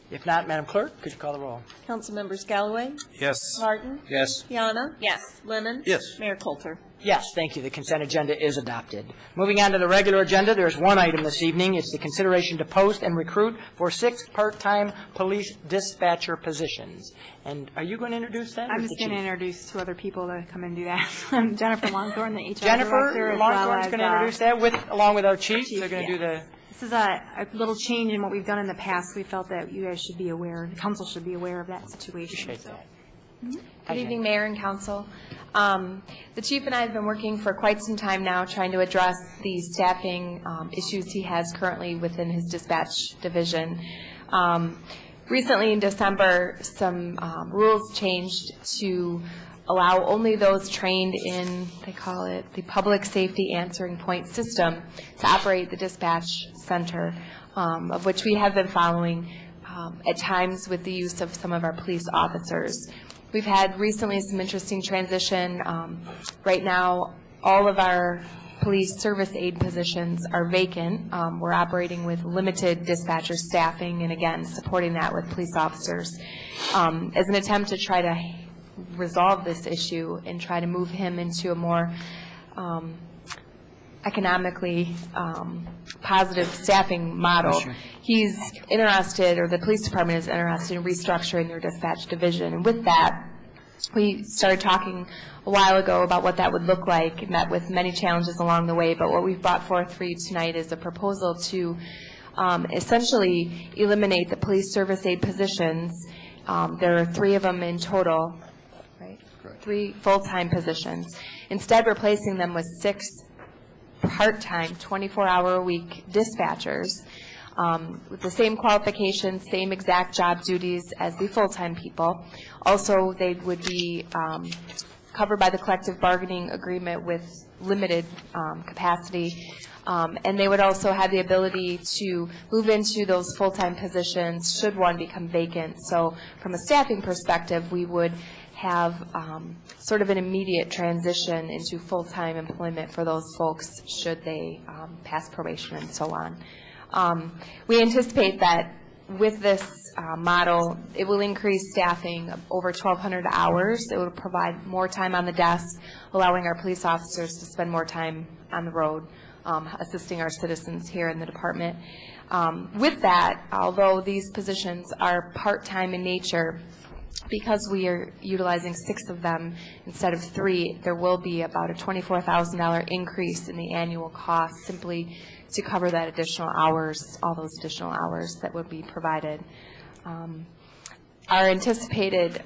If not, Madam Clerk, could you call the roll? Councilmembers Galloway? Yes. Martin? Yes. Piana? Yes. Lennon? Yes. Mayor Coulter? Yes, thank you. The consent agenda is adopted. Moving on to the regular agenda, there's one item this evening. It's the consideration to post and recruit for 6 part-time police dispatcher positions. And are you going to introduce that? I'm just going to introduce 2 other people to come and do that. Jennifer Longhorn, the HR director. Jennifer Longhorn is going to introduce that along with our chief. They're going to do the... This is a little change in what we've done in the past. We felt that you guys should be aware, the council should be aware of that situation. Appreciate that. Good evening, Mayor and Council. The Chief and I have been working for quite some time now trying to address the staffing issues he has currently within his dispatch division. Recently in December, some rules changed to allow only those trained in, they call it, the Public Safety Answering Point System to operate the dispatch center, of which we have been following at times with the use of some of our police officers. We've had recently some interesting transition. Right now, all of our police service aid positions are vacant. We're operating with limited dispatcher staffing and, again, supporting that with police officers as an attempt to try to resolve this issue and try to move him into a more economically positive staffing model. Sure. He's interested, or the police department is interested in restructuring their dispatch division. And with that, we started talking a while ago about what that would look like, met with many challenges along the way, but what we've brought forth for you tonight is a proposal to essentially eliminate the police service aid positions. There are 3 of them in total, right? 3 full-time positions. Instead, replacing them with 6 part-time, 24-hour-a-week dispatchers with the same qualifications, same exact job duties as the full-time people. Also, they would be covered by the collective bargaining agreement with limited capacity, and they would also have the ability to move into those full-time positions should one become vacant. So from a staffing perspective, we would have sort of an immediate transition into full-time employment for those folks should they pass probation and so on. We anticipate that with this model, it will increase staffing of over 1,200 hours. It will provide more time on the desk, allowing our police officers to spend more time on the road, assisting our citizens here in the department. With that, although these positions are part-time in nature, because we are utilizing 6 of them instead of 3, there will be about a $24,000 increase in the annual cost simply to cover that additional hours, all those additional hours that would be provided. Our anticipated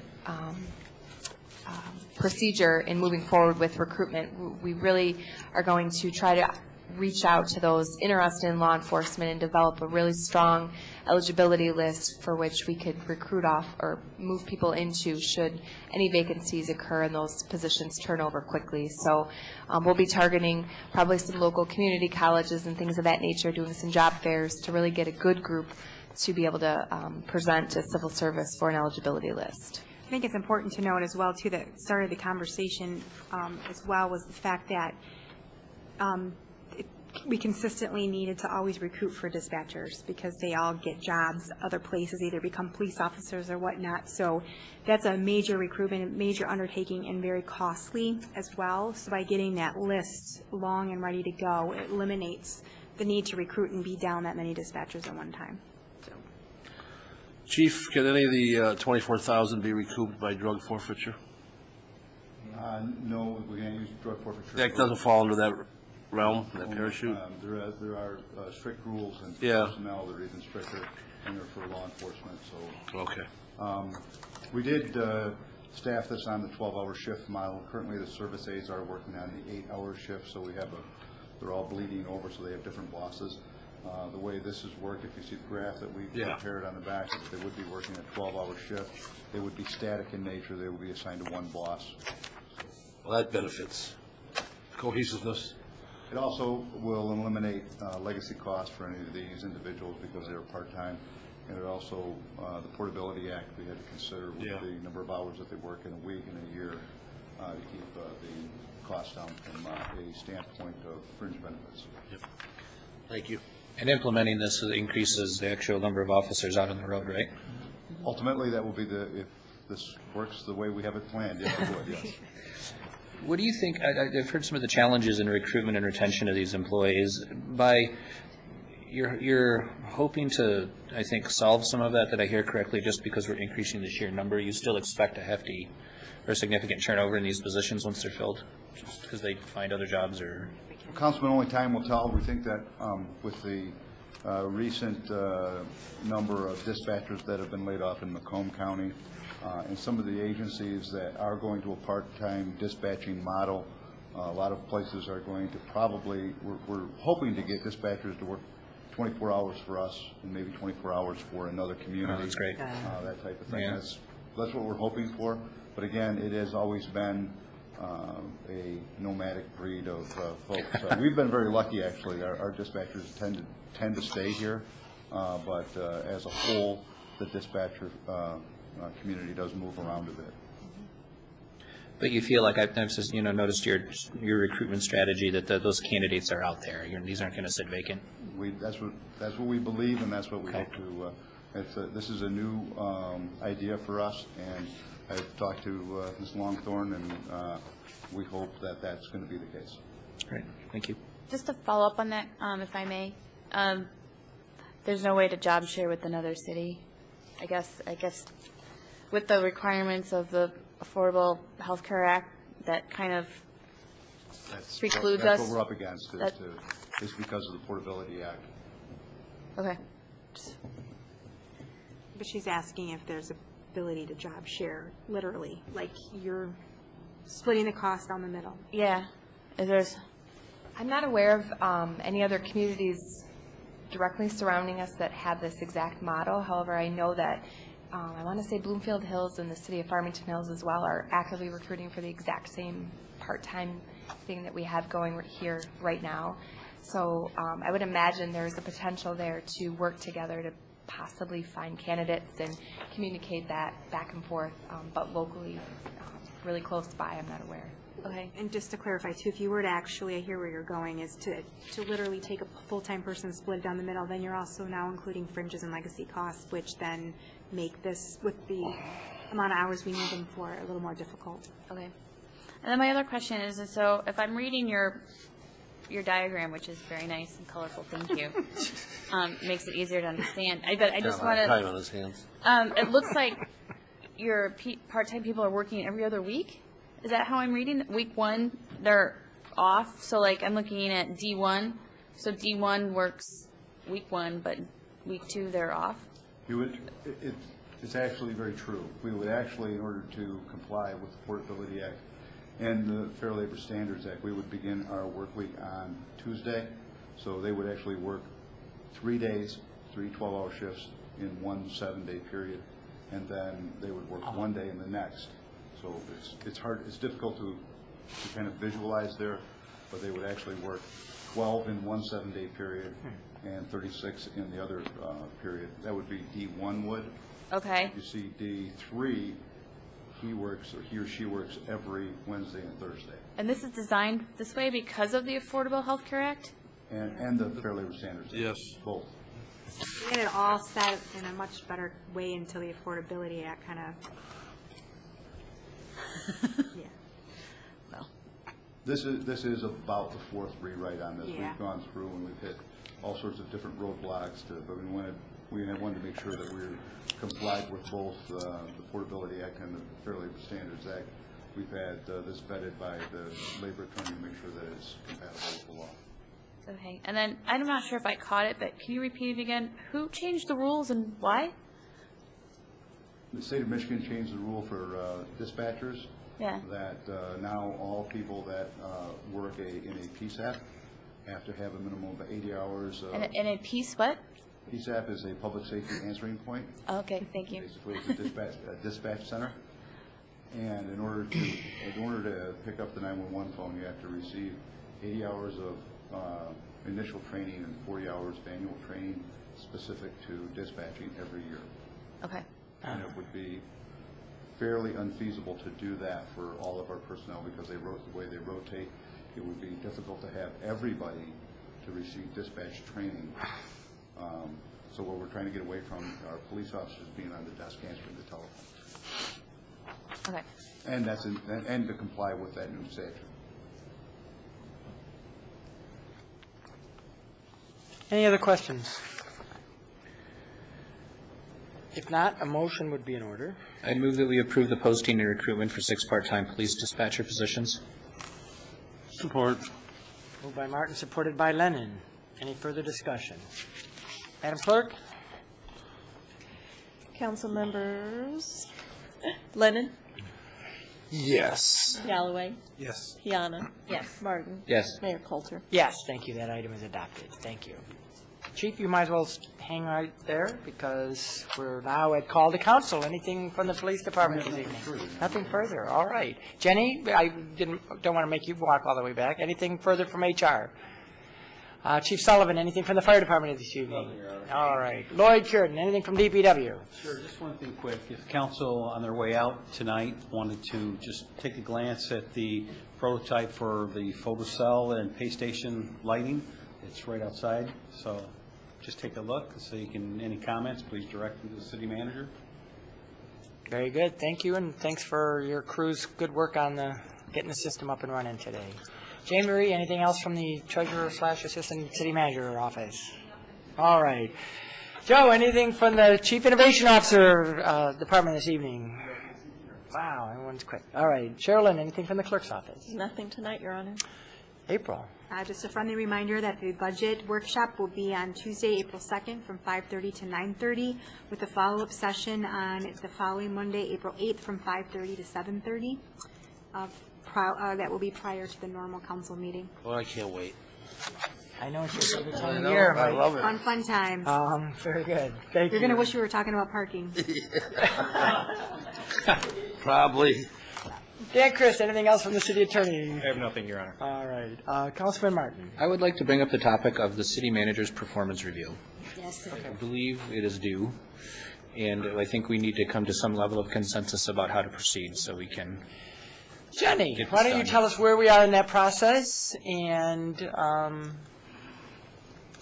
procedure in moving forward with recruitment, we really are going to try to reach out to those interested in law enforcement and develop a really strong eligibility list for which we could recruit off or move people into should any vacancies occur and those positions turn over quickly. So we'll be targeting probably some local community colleges and things of that nature, doing some job fairs to really get a good group to be able to present to civil service for an eligibility list. I think it's important to note as well, too, that started the conversation as well was the fact that we consistently needed to always recruit for dispatchers because they all get jobs other places, either become police officers or whatnot. So that's a major recruitment, major undertaking, and very costly as well. So by getting that list long and ready to go, it eliminates the need to recruit and be down that many dispatchers at one time. So. Chief, can any of the 24,000 be recouped by drug forfeiture? No, we can't use drug forfeiture. That doesn't fall under that realm, that parachute? There are strict rules and personnel that are even stricter and they're for law enforcement. So okay. We did staff this on the 12-hour shift model. Currently, the service aides are working on the 8-hour shift, so we have they're all bleeding over, so they have different bosses. The way this is worked, if you see the graph that we prepared on the back, they would be working a 12-hour shift. They would be static in nature. They would be assigned to one boss. Well, that benefits cohesiveness. It also will eliminate legacy costs for any of these individuals because they're part-time. And it also, the Portability Act, we had to consider with the number of hours that they work in a week and a year to keep the cost down from a standpoint of fringe benefits. Yep. Thank you. And implementing this increases the actual number of officers out on the road, right? Ultimately, that will be if this works the way we have it planned, yes, it would, yes. What do you think, I've heard some of the challenges in recruitment and retention of these employees. You're hoping to, I think, solve some of that, did I hear correctly, just because we're increasing the sheer number? You still expect a hefty or significant turnover in these positions once they're filled, just because they find other jobs or? Councilman, only time will tell. We think that with the recent number of dispatchers that have been laid off in Macomb County, and some of the agencies that are going to a part-time dispatching model, a lot of places are going to probably, we're hoping to get dispatchers to work 24 hours for us and maybe 24 hours for another community. Oh, that's great. That type of thing. Yeah. That's what we're hoping for. But again, it has always been a nomadic breed of folks. We've been very lucky, actually. Our dispatchers tend to stay here, but as a whole, the dispatcher community does move around a bit. But you feel like I've just, noticed your recruitment strategy that those candidates are out there. These aren't going to sit vacant. That's what we believe, and that's what we hope to. This is a new idea for us, and I've talked to Ms. Longthorn, and we hope that that's going to be the case. Great, thank you. Just to follow up on that, if I may, there's no way to job share with another city. I guess with the requirements of the Affordable Health Care Act, that kind of precludes us. That's what we're up against, is because of the Portability Act. Okay. But she's asking if there's ability to job share, literally, like you're splitting the cost down the middle. Yeah. I'm not aware of any other communities directly surrounding us that have this exact model. However, I know that I want to say Bloomfield Hills and the city of Farmington Hills as well are actively recruiting for the exact same part-time thing that we have going here right now. So I would imagine there's a potential there to work together to possibly find candidates and communicate that back and forth, but locally, really close by, I'm not aware. Okay. And just to clarify too, if you were to actually, I hear where you're going, is to literally take a full-time person and split it down the middle, then you're also now including fringes and legacy costs, which then make this, with the amount of hours we need them for, a little more difficult. Okay. And then my other question is, so if I'm reading your diagram, which is very nice and colorful, thank you, makes it easier to understand. But I just want Time on his hands. to, it looks like your part-time people are working every other week? Is that how I'm reading? Week 1, they're off, so like I'm looking at D1, so D1 works week 1, but week 2, they're off? It's actually very true. We would actually, in order to comply with the Portability Act and the Fair Labor Standards Act, we would begin our work week on Tuesday. So they would actually work 3 days, 3 12-hour shifts in one 7-day period, and then they would work 1 day in the next. So it's hard, it's difficult to kind of visualize there, but they would actually work 12 in one 7-day period and 36 in the other period. That would be D1 would. Okay. You see D3, he or she works every Wednesday and Thursday. And this is designed this way because of the Affordable Health Care Act? And the Fair Labor Standards Act. Yes. Both. We get it all set in a much better way until the Affordability Act kind of, yeah. Well. This is about the 4th rewrite on this. Yeah. We've gone through and we've hit all sorts of different roadblocks, but we wanted to make sure that we're complied with both the Portability Act and the Fair Labor Standards Act. We've had this vetted by the labor attorney to make sure that it's compatible with the law. Okay. And then, I'm not sure if I caught it, but can you repeat it again? Who changed the rules and why? The state of Michigan changed the rule for dispatchers. Yeah. That now all people that work in a PSAP have to have a minimum of 80 hours. In a piece what? PSAP is a public safety answering point. Okay, thank you. Basically, it's a dispatch center. And in order to pick up the 911 phone, you have to receive 80 hours of initial training and 40 hours of annual training specific to dispatching every year. Okay. And it would be fairly unfeasible to do that for all of our personnel because the way they rotate, it would be difficult to have everybody to receive dispatch training. So what we're trying to get away from are police officers being on the desk answering the telephone. Okay. And and to comply with that new statute. Any other questions? If not, a motion would be in order. I'd move that we approve the posting and recruitment for 6 part-time police dispatcher positions. Support. Moved by Martin, supported by Lennon. Any further discussion? Madam Clerk? Council members Lennon? Yes. Galloway? Yes. Piana? Yes. Martin? Yes. Mayor Coulter? Yes, thank you. That item is adopted. Thank you. Chief, you might as well hang right there because we're now at call to council. Anything from the police department this evening? Nothing further. All right. Jenny, I don't want to make you walk all the way back. Anything further from HR? Chief Sullivan, anything from the fire department this evening? All right. Lloyd Curtin, anything from DPW? Sure, just one thing quick. If council on their way out tonight wanted to just take a glance at the prototype for the photocell and pay station lighting, it's right outside. So just take a look. So you can, any comments, please direct them to the city manager. Very good. Thank you, and thanks for your crew's good work on getting the system up and running today. Jane Marie, anything else from the treasurer/assistant city manager office? All right. Joe, anything from the chief innovation officer department this evening? Wow, everyone's quick. All right. Sherilyn, anything from the clerk's office? Nothing tonight, Your Honor. April. Just a friendly reminder that the budget workshop will be on Tuesday, April 2nd from 5:30 to 9:30 with a follow-up session on the following Monday, April 8th from 5:30 to 7:30. That will be prior to the normal council meeting. Well, I can't wait. I know it's your favorite time I of know, year. I love it. Fun times. Very good. Thank you. You're going to wish we were talking about parking. Probably. Dan Chris, anything else from the city attorney? I have nothing, Your Honor. All right. Councilman Martin. I would like to bring up the topic of the city manager's performance review. Yes. I believe it is due, and I think we need to come to some level of consensus about how to proceed so we can Jenny, get this why don't you done. tell us where we are in that process, and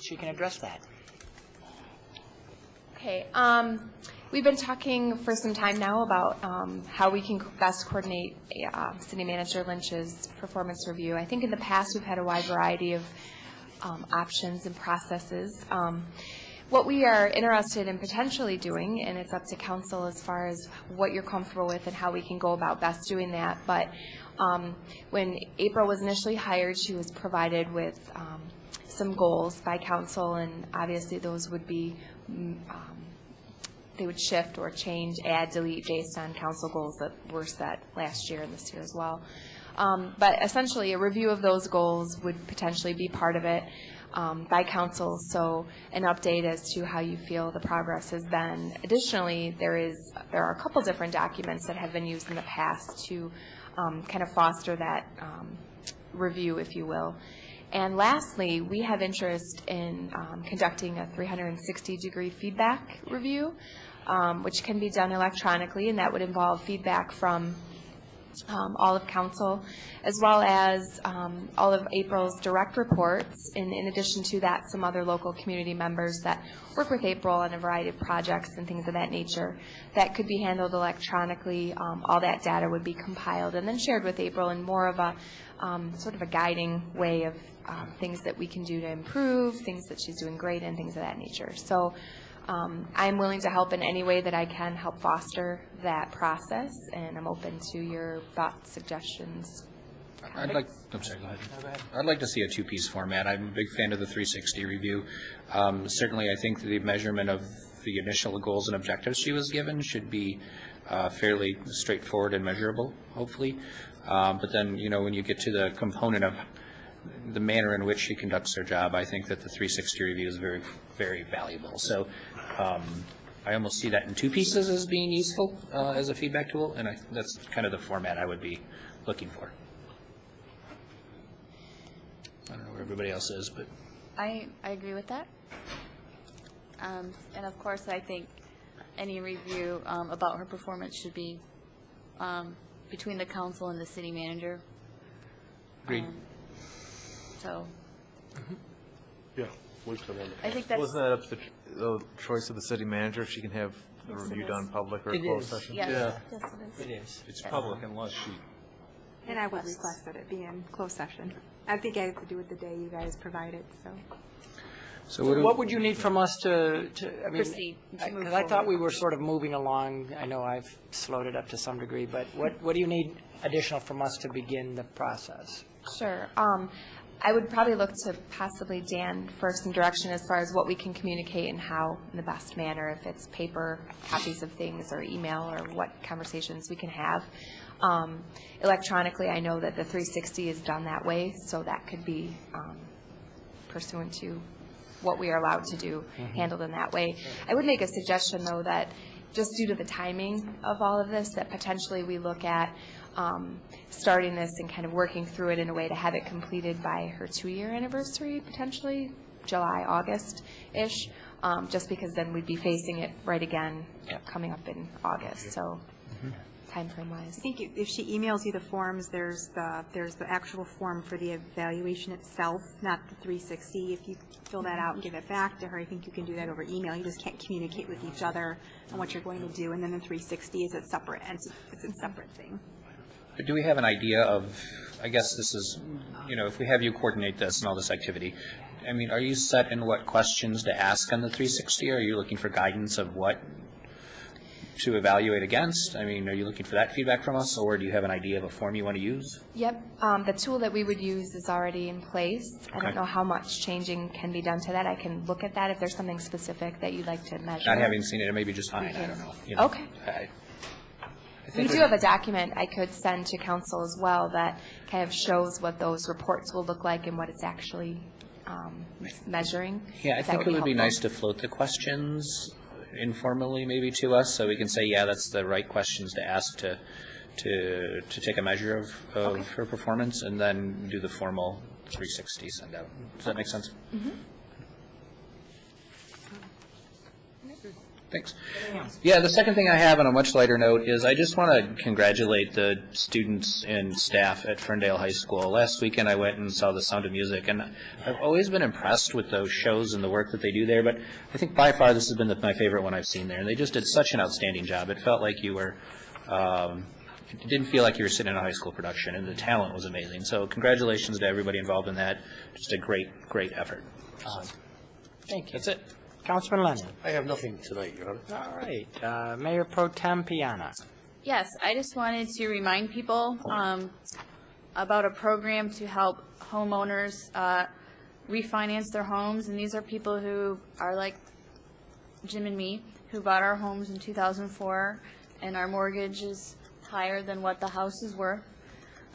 she can address that. Okay, we've been talking for some time now about how we can best coordinate City Manager Lynch's performance review. I think in the past we've had a wide variety of options and processes. What we are interested in potentially doing, and it's up to council as far as what you're comfortable with and how we can go about best doing that, but when April was initially hired, she was provided with some goals by council, and obviously those would be, they would shift or change, add, delete based on council goals that were set last year and this year as well. But essentially, a review of those goals would potentially be part of it by council, so an update as to how you feel the progress has been. Additionally, there are a couple different documents that have been used in the past to kind of foster that review, if you will. And lastly, we have interest in conducting a 360-degree feedback review, which can be done electronically, and that would involve feedback from all of council, as well as all of April's direct reports, and in addition to that, some other local community members that work with April on a variety of projects and things of that nature. That could be handled electronically. All that data would be compiled and then shared with April in more of a sort of a guiding way of things that we can do to improve, things that she's doing great, and things of that nature. So I'm willing to help in any way that I can help foster that process, and I'm open to your thoughts, suggestions. I'm sorry, go ahead. I'd like to see a two-piece format. I'm a big fan of the 360 review. Certainly, I think the measurement of the initial goals and objectives she was given should be fairly straightforward and measurable, hopefully. But then, when you get to the component of the manner in which she conducts her job, I think that the 360 review is very, very valuable. So I almost see that in two pieces as being useful as a feedback tool, and that's kind of the format I would be looking for. I don't know where everybody else is, but I agree with that. And of course, I think any review about her performance should be between the council and the city manager. Agreed. So Yeah. I think that's... Wasn't that up to the choice of the city manager if she can have the review done public or closed session? Yes. Yeah. Yes, it is. It is. It's public unless she... And I would request that it be in closed session. I think I have to do it the day you guys provide it, so. So what would you need from us to I mean, Proceed, to move because I thought forward. we were sort of moving along. I know I've slowed it up to some degree, but what do you need additional from us to begin the process? Sure. I would probably look to possibly Dan for some direction as far as what we can communicate and how in the best manner, if it's paper copies of things or email or what conversations we can have. Electronically, I know that the 360 is done that way, so that could be pursuant to what we are allowed to do, handled in that way. I would make a suggestion, though, that just due to the timing of all of this, that potentially we look at starting this and kind of working through it in a way to have it completed by her 2-year anniversary, potentially July, August-ish, just because then we'd be facing it right again coming up in August. So time frame wise. I think if she emails you the forms, there's the actual form for the evaluation itself, not the 360. If you fill that out and give it back to her, I think you can do that over email. You just can't communicate with each other on what you're going to do. And then the 360 is a separate, and it's a separate thing. do we have an idea of, I guess this is, if we have you coordinate this and all this activity, I mean, are you set in what questions to ask on the 360? Are you looking for guidance of what to evaluate against? I mean, are you looking for that feedback from us, or do you have an idea of a form you want to use? Yep. The tool that we would use is already in place. I don't know how much changing can be done to that. I can look at that if there's something specific that you'd like to measure. Not having seen it, it may be just fine. I don't know. Okay. We do have a document I could send to council as well that kind of shows what those reports will look like and what it's actually measuring. Yeah, I think it would be nice to float the questions informally maybe to us, so we can say, yeah, that's the right questions to ask to take a measure of her performance, and then do the formal 360 send out. Does that make sense? Mm-hmm. Thanks. Yeah, the second thing I have on a much lighter note is I just want to congratulate the students and staff at Ferndale High School. Last weekend I went and saw The Sound of Music, and I've always been impressed with those shows and the work that they do there, but I think by far this has been my favorite one I've seen there, and they just did such an outstanding job. It felt like you were, it didn't feel like you were sitting in a high school production, and the talent was amazing. So congratulations to everybody involved in that. Just a great, great effort. Thank you. That's it. Councilman Lennon. I have nothing tonight, Your Honor. All right. Mayor Pro Tem Piana. Yes, I just wanted to remind people about a program to help homeowners refinance their homes, and these are people who are like Jim and me, who bought our homes in 2004, and our mortgage is higher than what the house is worth.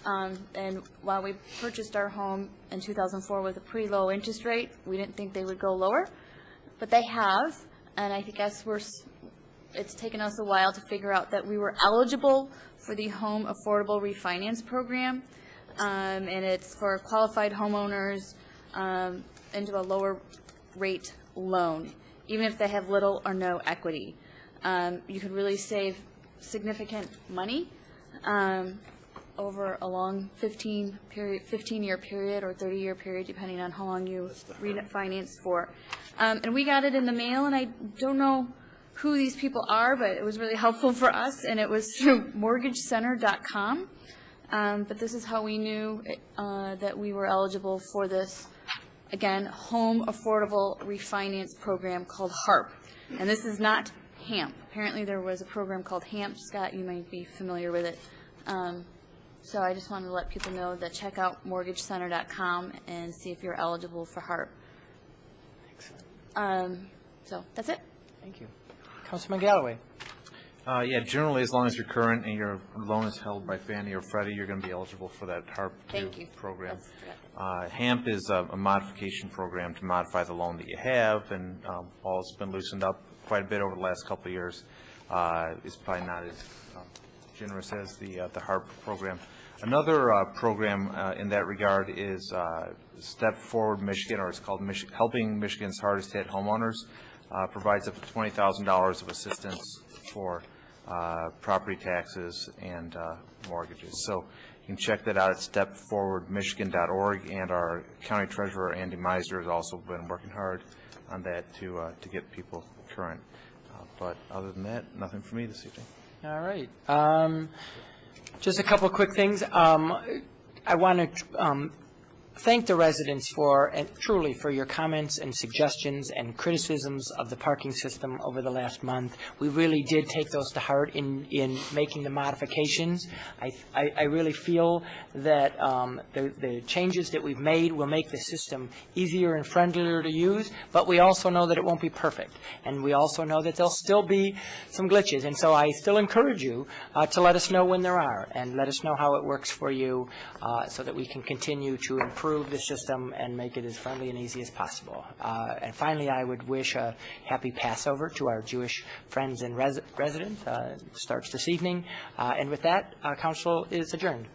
And while we purchased our home in 2004 with a pretty low interest rate, we didn't think they would go lower, but they have, and I guess it's taken us a while to figure out that we were eligible for the Home Affordable Refinance Program, and it's for qualified homeowners into a lower rate loan, even if they have little or no equity. You could really save significant money over a long 15-year period or 30-year period, depending on how long you refinance for. And we got it in the mail, and I don't know who these people are, but it was really helpful for us, and it was through mortgagecenter.com. But this is how we knew that we were eligible for this, again, Home Affordable Refinance Program called HARP. And this is not HAMP. Apparently there was a program called HAMP. Scott, you might be familiar with it. So I just wanted to let people know that check out mortgagecenter.com and see if you're eligible for HARP. So that's it. Thank you. Councilman Galloway. Yeah, generally, as long as you're current and your loan is held by Fannie or Freddie, you're going to be eligible for that HARP program. HAMP is a modification program to modify the loan that you have, and while it's been loosened up quite a bit over the last couple of years, it's probably not as generous as the HARP program. Another program in that regard is Step Forward Michigan, or it's called Helping Michigan's Hardest Hit Homeowners. Provides up to $20,000 of assistance for property taxes and mortgages. So you can check that out at stepforwardmichigan.org, and our county treasurer, Andy Meisner, has also been working hard on that to get people current. But other than that, nothing for me this evening. All right. Just a couple of quick things. I want to thank the residents truly for your comments and suggestions and criticisms of the parking system over the last month. We really did take those to heart in making the modifications. I really feel that the changes that we've made will make the system easier and friendlier to use, but we also know that it won't be perfect. And we also know that there'll still be some glitches. And so I still encourage you to let us know when there are, and let us know how it works for you so that we can continue to improve the system and make it as friendly and easy as possible. And finally, I would wish a happy Passover to our Jewish friends and residents. Starts this evening. And with that, council is adjourned.